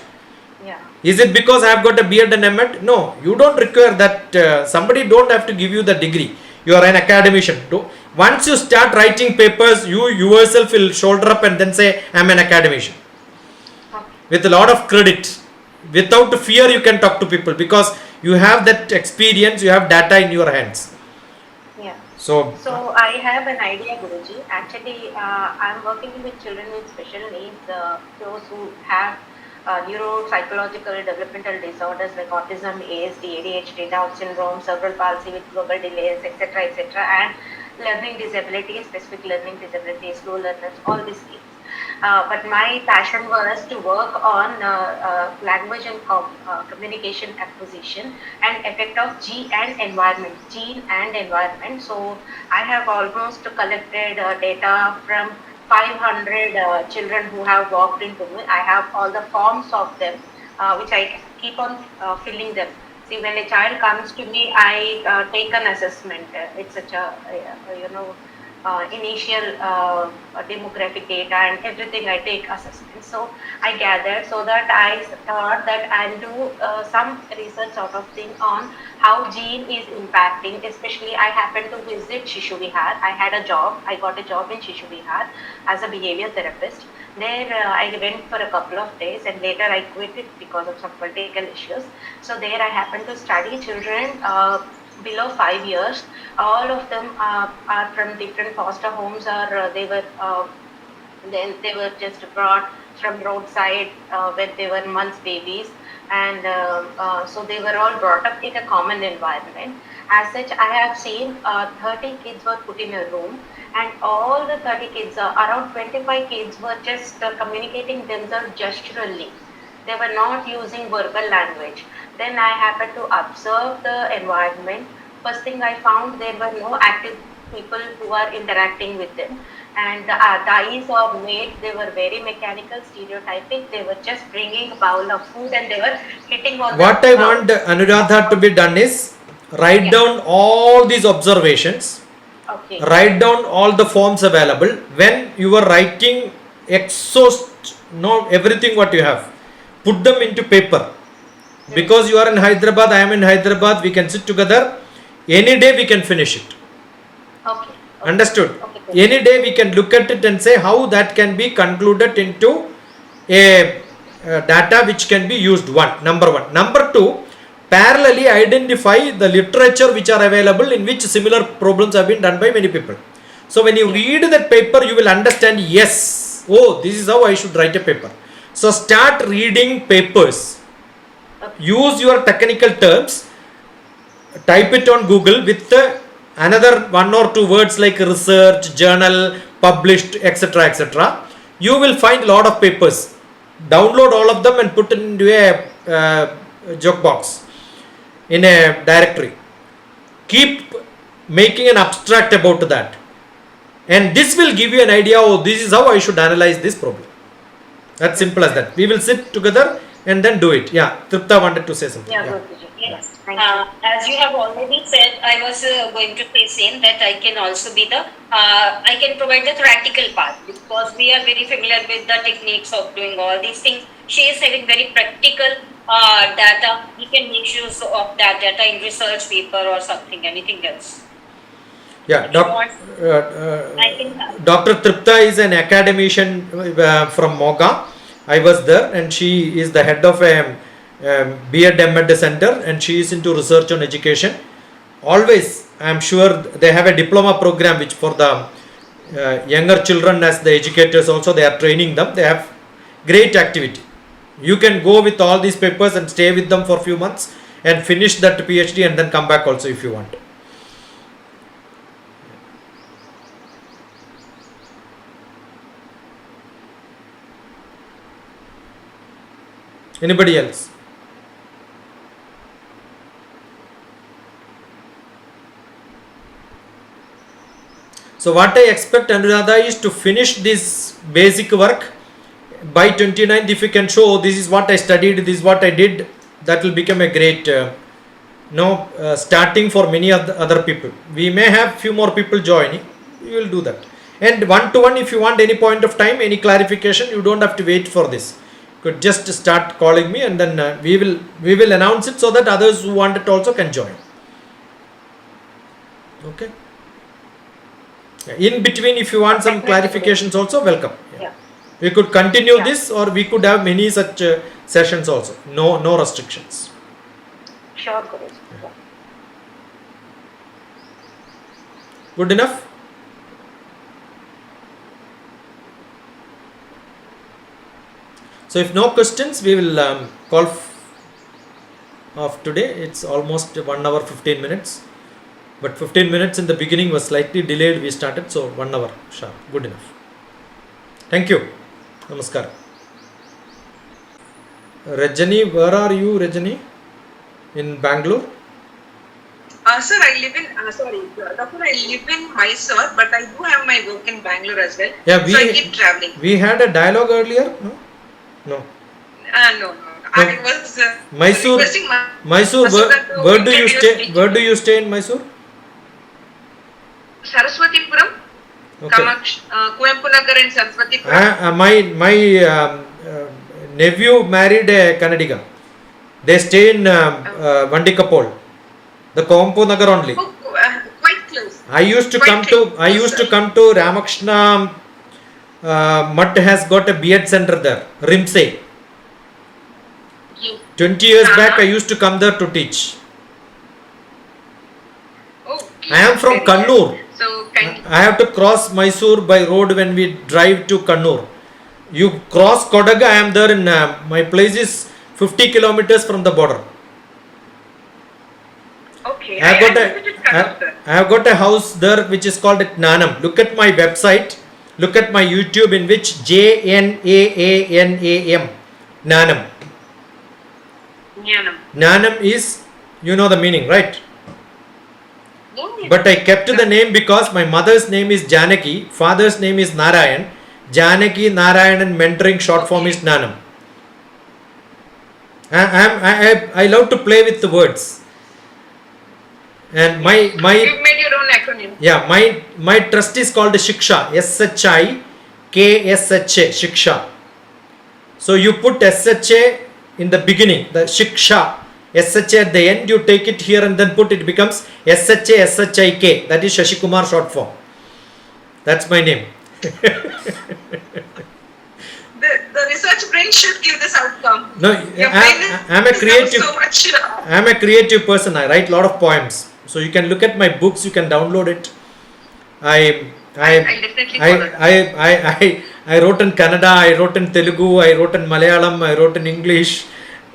Yeah. Is it because I have got a B.Ed and M.Ed? No, you don't require that. Somebody don't have to give you the degree. You are an academician. Once you start writing papers, you yourself will shoulder up and then say, I am an academician. Okay. With a lot of credit. Without fear, you can talk to people because you have that experience, you have data in your hands. Yeah. So I have an idea, Guruji. Actually, I'm working with children with special needs, those who have neuropsychological developmental disorders like autism, ASD, ADHD, Down syndrome, cerebral palsy with global delays, etc., and learning disabilities, specific learning disabilities, slow learners, all these things. But my passion was to work on language and communication acquisition and effect of gene and environment. So I have almost collected data from 500 children who have walked into me. I have all the forms of them, which I keep on filling them. See, when a child comes to me, I take an assessment. It's such a, initial demographic data and everything. I take assessment. So I gathered so that I thought that I'll do some research sort of thing on how gene is impacting. Especially, I happened to visit Shishu Vihar. I had a job. I got a job in Shishu Vihar as a behavior therapist. There I went for a couple of days and later I quit it because of some political issues. So there I happened to study children below 5 years. All of them are from different foster homes, or then they were just brought from roadside when they were months babies, and so they were all brought up in a common environment. As such, I have seen 30 kids were put in a room, and all the 30 kids, around 25 kids were just communicating themselves gesturally. They were not using verbal language. Then I happened to observe the environment. First thing I found, there were no active people who are interacting with them. And the eyes are made, they were very mechanical, stereotypic. They were just bringing a bowl of food and they were hitting on What I want Anuradha to be done is write down all these observations. Okay. Write down all the forms available. When you are writing, exhaust everything what you have. Put them into paper. Because you are in Hyderabad, I am in Hyderabad, we can sit together. Any day we can finish it. Okay. Understood? Okay. Any day we can look at it and say how that can be concluded into a data which can be used. Number one. Number two, parallelly identify the literature which are available in which similar problems have been done by many people. So when you read that paper, you will understand, yes, oh, this is how I should write a paper. So start reading papers. Use your technical terms, type it on Google with another 1 or 2 words like research, journal, published, etc. etc. You will find a lot of papers. Download all of them and put it into a joke box in a directory. Keep making an abstract about that. And this will give you an idea, oh, this is how I should analyze this problem. That's simple as that. We will sit together and then do it. Yeah, Tripta wanted to say something. Yeah, Yeah. Yes. Thank you. As you have already said, I was going to say same that I can also be I can provide the theoretical part because we are very familiar with the techniques of doing all these things. She is having very practical data. We can make use of that data in research paper or something, anything else. Yeah, I can have. Dr. Tripta is an academician from Moga. I was there and she is the head of a B.Ed M.Ed center and she is into research on education. Always, I am sure they have a diploma program which for the younger children as the educators also they are training them. They have great activity. You can go with all these papers and stay with them for a few months and finish that PhD and then come back also if you want. Anybody else? So what I expect Anuradha is to finish this basic work by 29th. If you can show this is what I studied, this is what I did, that will become a great starting for many other people. We may have few more people joining. We will do that. And one-to-one, if you want any point of time, any clarification, you don't have to wait for this. Could just start calling me and then we will announce it so that others who want it also can join. Okay. In between, if you want some clarifications also, welcome. Yeah. We could continue this or we could have many such sessions also. No restrictions. Sure, Guruji. Yeah. Good enough? So if no questions, we will call off today. It's almost 1 hour 15 minutes. But 15 minutes in the beginning was slightly delayed. We started, so 1 hour sharp. Good enough. Thank you. Namaskar. Rajani, where are you, Rajani? In Bangalore? Sir, I live in, Doctor, I live in Mysore, but I do have my work in Bangalore as well. Yeah, so I keep traveling. We had a dialogue earlier, no? No. No. I was Mysore. requesting Mysore. Where do you stay? Where do you stay in Mysore? Saraswatipuram. Okay. Kuempu Nagar and Saraswati. My nephew married a Kannadiga. They stay in Vandikapol, the Kompu Nagar only. Oh, quite close. I used to Quite come to close, I used to sir. come to Ramakrishna Mutt has got a B.Ed center there, Rimse. You. 20 years back I Uh-huh. used to come there to teach. Okay. I am from Very Kannur. nice. So, kind I have to cross Mysore by road when we drive to Kannur. You cross Kodaga, I am there in my place is 50 kilometers from the border. okay. I have got visited Kannur, sir. I have got a house there which is called at Nanam. Look at my website. Look at my YouTube in which JNAANAM Nanam. Jnanam. Nanam is, you know the meaning, right? Yeah. But I kept the name because my mother's name is Janaki, father's name is Narayan. Janaki Narayanan mentoring short form is Nanam. I love to play with the words. And my You've made your own acronym. yeah, my trust is called Shiksha, SHIKSHA, Shiksha. So you put SHA in the beginning, the Shiksha, SHA at the end, you take it here and then put it becomes SHA SHIK. That is Shashikumar short form. That's my name. The research brain should give this outcome. No, Your brain I'm a is creative. so much. I'm a creative person. I write a lot of poems. So you can look at my books. You can download it. I'll definitely follow that. I wrote in Kannada. I wrote in Telugu. I wrote in Malayalam. I wrote in English,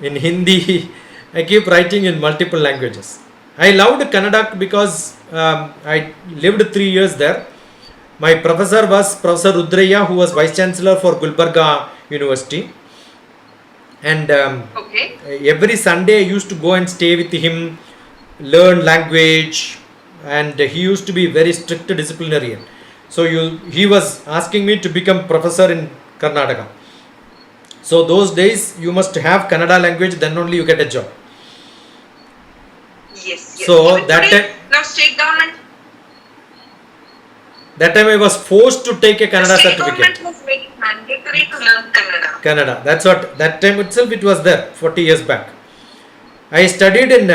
in Hindi. I keep writing in multiple languages. I loved Kannada because I lived 3 years there. My professor was Professor Rudraya, who was Vice Chancellor for Gulbarga University. And Okay. every Sunday I used to go and stay with him, learn language, and he used to be very strict disciplinarian. So he was asking me to become professor in Karnataka. So those days you must have Kannada language, then only you get a job. Yes. So Even that today, time- now state government. That time I was forced to take a The Kannada state certificate. government was making it mandatory to learn Kannada. Kannada. That's what, that time itself it was there 40 years back. I studied in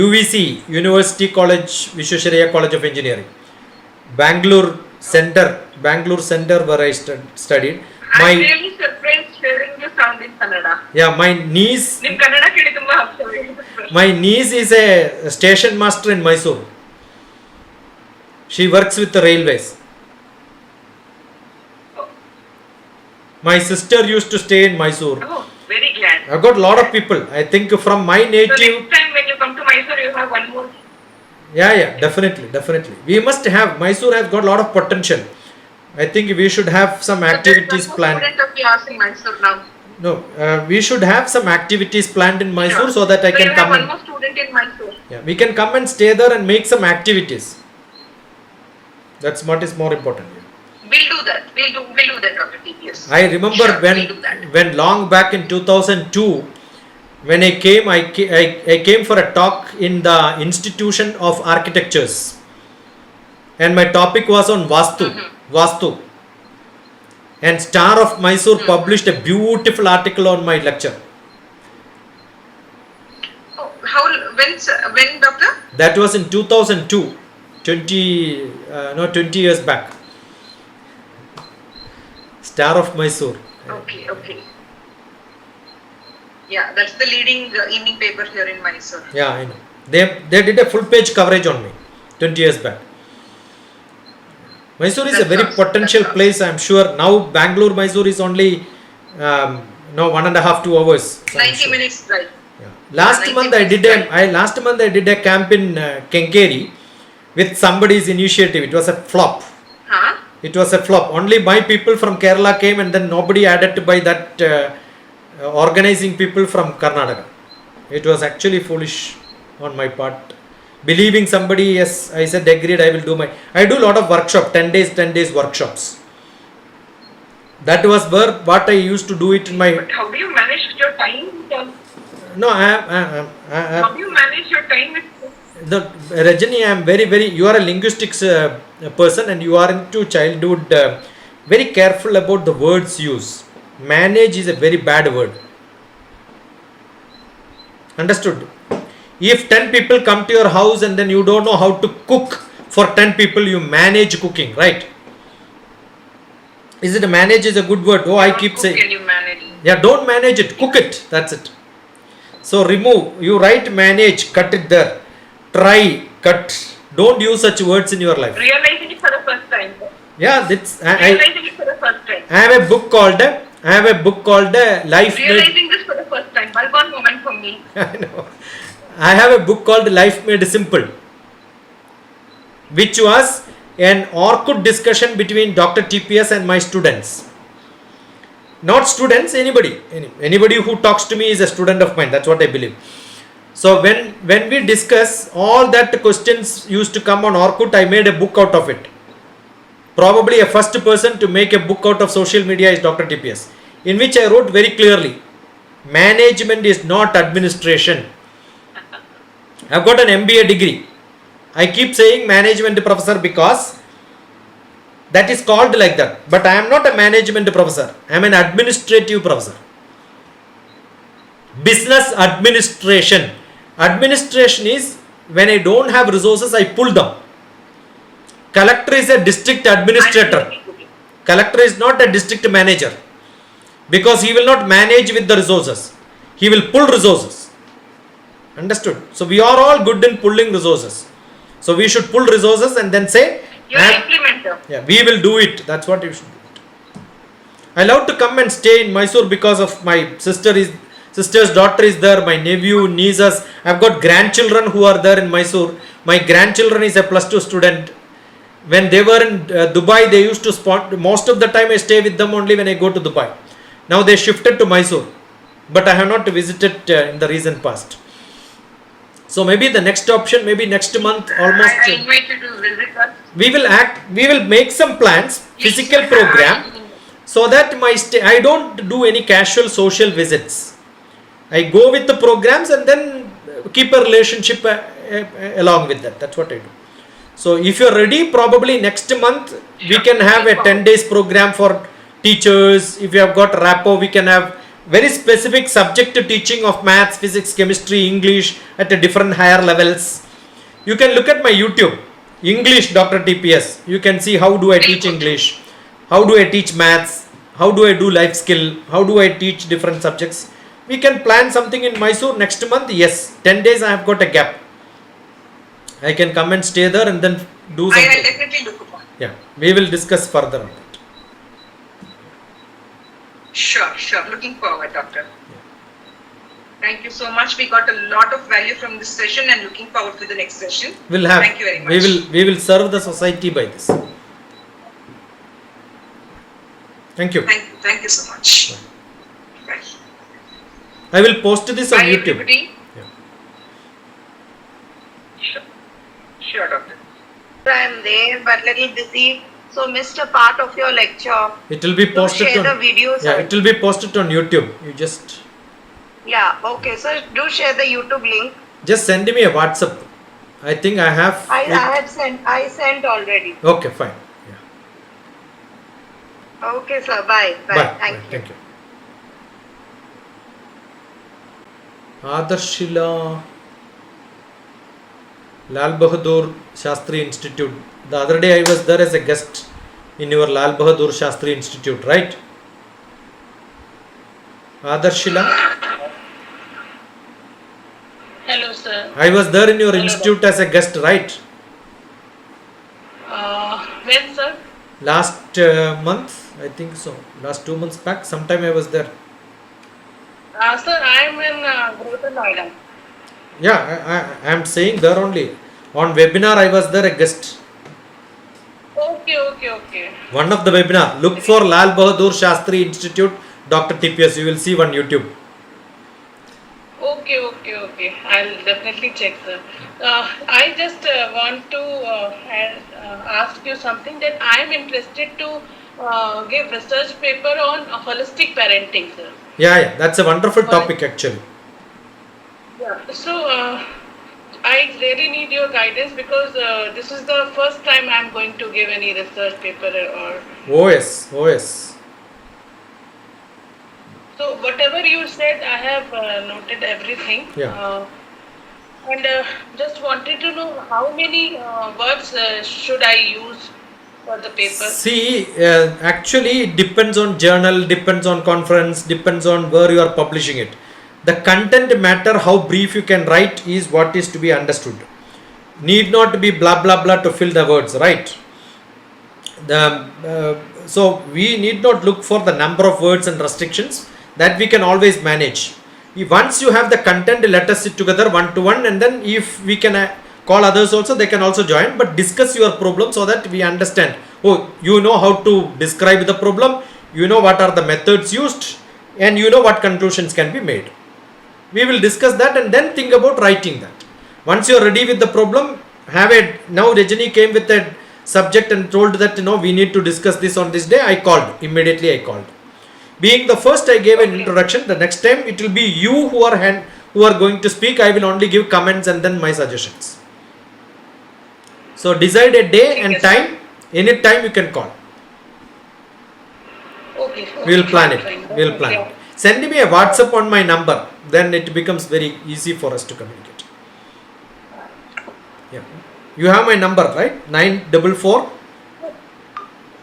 UVC, University College, Vishwesvaraya College of Engineering. Bangalore Center where I studied. I'm My really surprised hearing you sound in Kannada. yeah, my niece Nim Kannada ಕೇಳಿ ತುಂಬಾ ಆಶ್ಚರ್ಯ. my niece is a station master in Mysore. She works with the railways. My sister used to stay in Mysore. Oh, very glad. I've got a lot of people. I think from my So native. next time when you come to Mysore, you have one more. Yeah, definitely. We must have. Mysore has got a lot of potential. I think we should have some activities So there's one more planned. student of yours in Mysore now. No, we should have some activities planned in Mysore Sure. so that I So can you have come one and more student in Mysore. yeah, we can come and stay there and make some activities. That's what is more important. We'll do that. We'll do that, DrTPS. I remember Sure, we'll do that. when long back in 2002, when I came for a talk in the Institution of Architectures, and my topic was on Vastu. And Star of Mysore published a beautiful article on my lecture. Oh, when, doctor? That was in 2002, 20 years back. Star of Mysore. Okay. Yeah, that's the leading evening paper here in Mysore. Yeah, I know. They did a full page coverage on me 20 years back. Mysore is a That's very awesome. potential That's place. I'm sure now Bangalore Mysore is only 1.5 2 hours. So I'm 90 sure. minutes drive. Yeah. Last 90 month I did minutes I did a camp in Kenkeri with somebody's initiative. It was a flop. Huh? It was a flop. Only my people from Kerala came and then nobody added by that organizing people from Karnataka. It was actually foolish on my part. Believing somebody, yes, I said agreed, I will do I do a lot of workshop, 10 days workshops. That was what I used to do it in my, But how do you manage your time? no, How do you manage your time with the Rajani, I am very, you are a linguistics person and you are into childhood, very careful about the words used. Manage is a very bad word. Understood? If 10 people come to your house and then you don't know how to cook for 10 people, you manage cooking, right? Is it a manage is a good word? Oh, I keep saying. Can you manage? Yeah, don't manage it, cook it. That's it. So remove, you write manage, cut it there. Try, cut. Don't use such words in your life. Realizing it for the first time. Yeah, that's Realizing it for the first time. I have a book called Life Made. Realizing this for the first time. One moment for me. I know. I have a book called Life Made Simple, which was an Orkut discussion between DrTPS and my students. Not students, anybody who talks to me is a student of mine. That's what I believe. So when we discuss, all that questions used to come on Orkut, I made a book out of it. Probably a first person to make a book out of social media is DrTPS, in which I wrote very clearly, management is not administration. I've got an MBA degree. I keep saying management professor because that is called like that. But I am not a management professor. I am an administrative professor. Business administration. Administration is when I don't have resources, I pull them. Collector is a district administrator. Collector is not a district manager because he will not manage with the resources. He will pull resources. Understood? So we are all good in pulling resources. So we should pull resources and then say, You're an implementer. yeah, we will do it. That's what you should do. I love to come and stay in Mysore because of my sister's daughter is there, my nephew, nieces. I've got grandchildren who are there in Mysore. My grandchildren is a +2 student. When they were in Dubai, they used to spot, most of the time I stay with them only when I go to Dubai. Now they shifted to Mysore, but I have not visited in the recent past. So maybe the next option, maybe next month almost. I invite you to visit us. We will make some plans, physical program, so that I don't do any casual social visits. I go with the programs and then keep a relationship along with that. That's what I do. So if you're ready, probably next month we can have a 10 days program for teachers. If you have got rapport, we can have very specific subject teaching of maths, physics, chemistry, English at a different higher levels. You can look at my YouTube, English DrTPS. You can see how do I teach English, how do I teach maths, how do I do life skill, how do I teach different subjects. We can plan something in Mysore next month. Yes, 10 days I have got a gap. I can come and stay there and then do something. I will definitely look upon. Yeah, we will discuss further on that. Sure. Looking forward, doctor. Thank you so much. We got a lot of value from this session and looking forward to the next session. We'll have. Thank you very much. We will serve the society by this. Thank you. Thank you so much. Bye. I will post this on Bye, YouTube. everybody. Yeah. Sure, doctor. I am there but little busy, so missed a part of your lecture. It will be Do posted share on. the videos. Yeah, it will be posted on YouTube. You just Okay. So do share the YouTube link. send me a WhatsApp. I think I have. I have sent. I sent already. Okay, fine. Yeah. Okay, sir. Bye. Bye. Thank you. Thank you. Adarshila Lal Bahadur Shastri Institute. The other day I was there as a guest in your Lal Bahadur Shastri Institute, right? Adarshila, Hello, sir. I was there in your Hello. institute as a guest, right? When, sir? Last month, I think so. Last 2 months back, sometime I was there. Sir, I am in Greater Noida. Yeah, I am saying there only. On webinar, I was there a guest. Okay. One of the webinar. Look for Lal Bahadur Shastri Institute, DrTPS. You will see on YouTube. Okay. I'll definitely check, sir. I just want to ask you something that I am interested to give research paper on holistic parenting, sir. Yeah, that's a wonderful topic actually. Yeah. So, I really need your guidance because this is the first time I'm going to give any research paper or. OS. So whatever you said, I have noted everything. Yeah. And just wanted to know how many words should I use for the paper? See, actually it depends on journal, depends on conference, depends on where you are publishing it. The content matter, how brief you can write is what is to be understood. Need not to be blah blah blah to fill the words, right? So we need not look for the number of words and restrictions, that we can always manage. Once you have the content, let us sit together one to one, and then if we can call others also, they can also join, but discuss your problem so that we understand. Oh, you know how to describe the problem, you know what are the methods used, and you know what conclusions can be made. We will discuss that and then think about writing that. Once you are ready with the problem, have it. Now Rajani came with a subject and told that we need to discuss this on this day. I called immediately. Being the first, I gave an introduction. The next time it will be you who are going to speak. I will only give comments and then my suggestions. So decide a day and time. Any time you can call. Okay. We will plan it. Send me a WhatsApp on my number. Then it becomes very easy for us to communicate. Yeah. You have my number, right? 944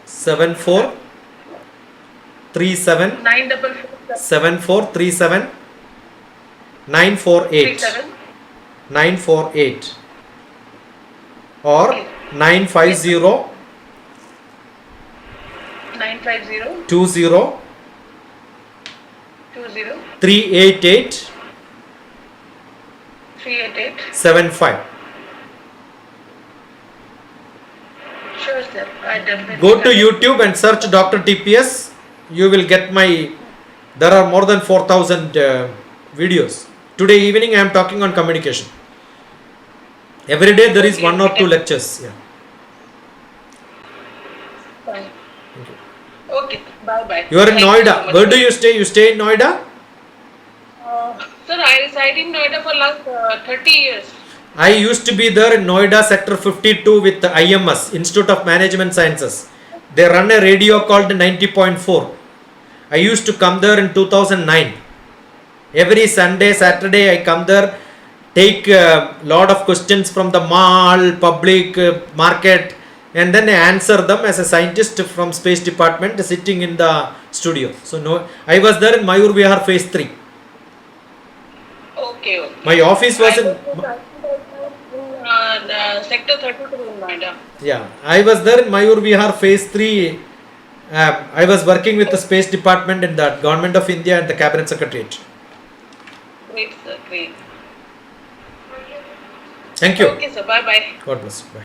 74 37 944 7437 948 948 or 950 950 20 20 388 388. 75. Sure, sir. I definitely. Go to YouTube and search DrTPS. You will get there are more than 4,000 videos. Today evening I am talking on communication. Every day there is 1 or 2 lectures. Yeah. Fine. Thank you. Okay. Bye. You are in Thank you Noida. so much, Where sir. do you stay? You stay in Noida? Sir, I reside in Noida for last 30 years. I used to be there in Noida sector 52 with the IMS, Institute of Management Sciences. They run a radio called 90.4. I used to come there in 2009. Every Sunday, Saturday I come there, take a lot of questions from the mall, public, market, and then I answer them as a scientist from Space Department sitting in the studio. So I was there in Mayur Vihar phase 3. Okay. My office was in sector 32 in Noida. Yeah, I was there in Mayur Vihar phase 3. I was working with the Space Department in the Government of India and the Cabinet Secretariat. Great, sir. Great. Thank you. Okay, sir. Bye. God bless you. Bye.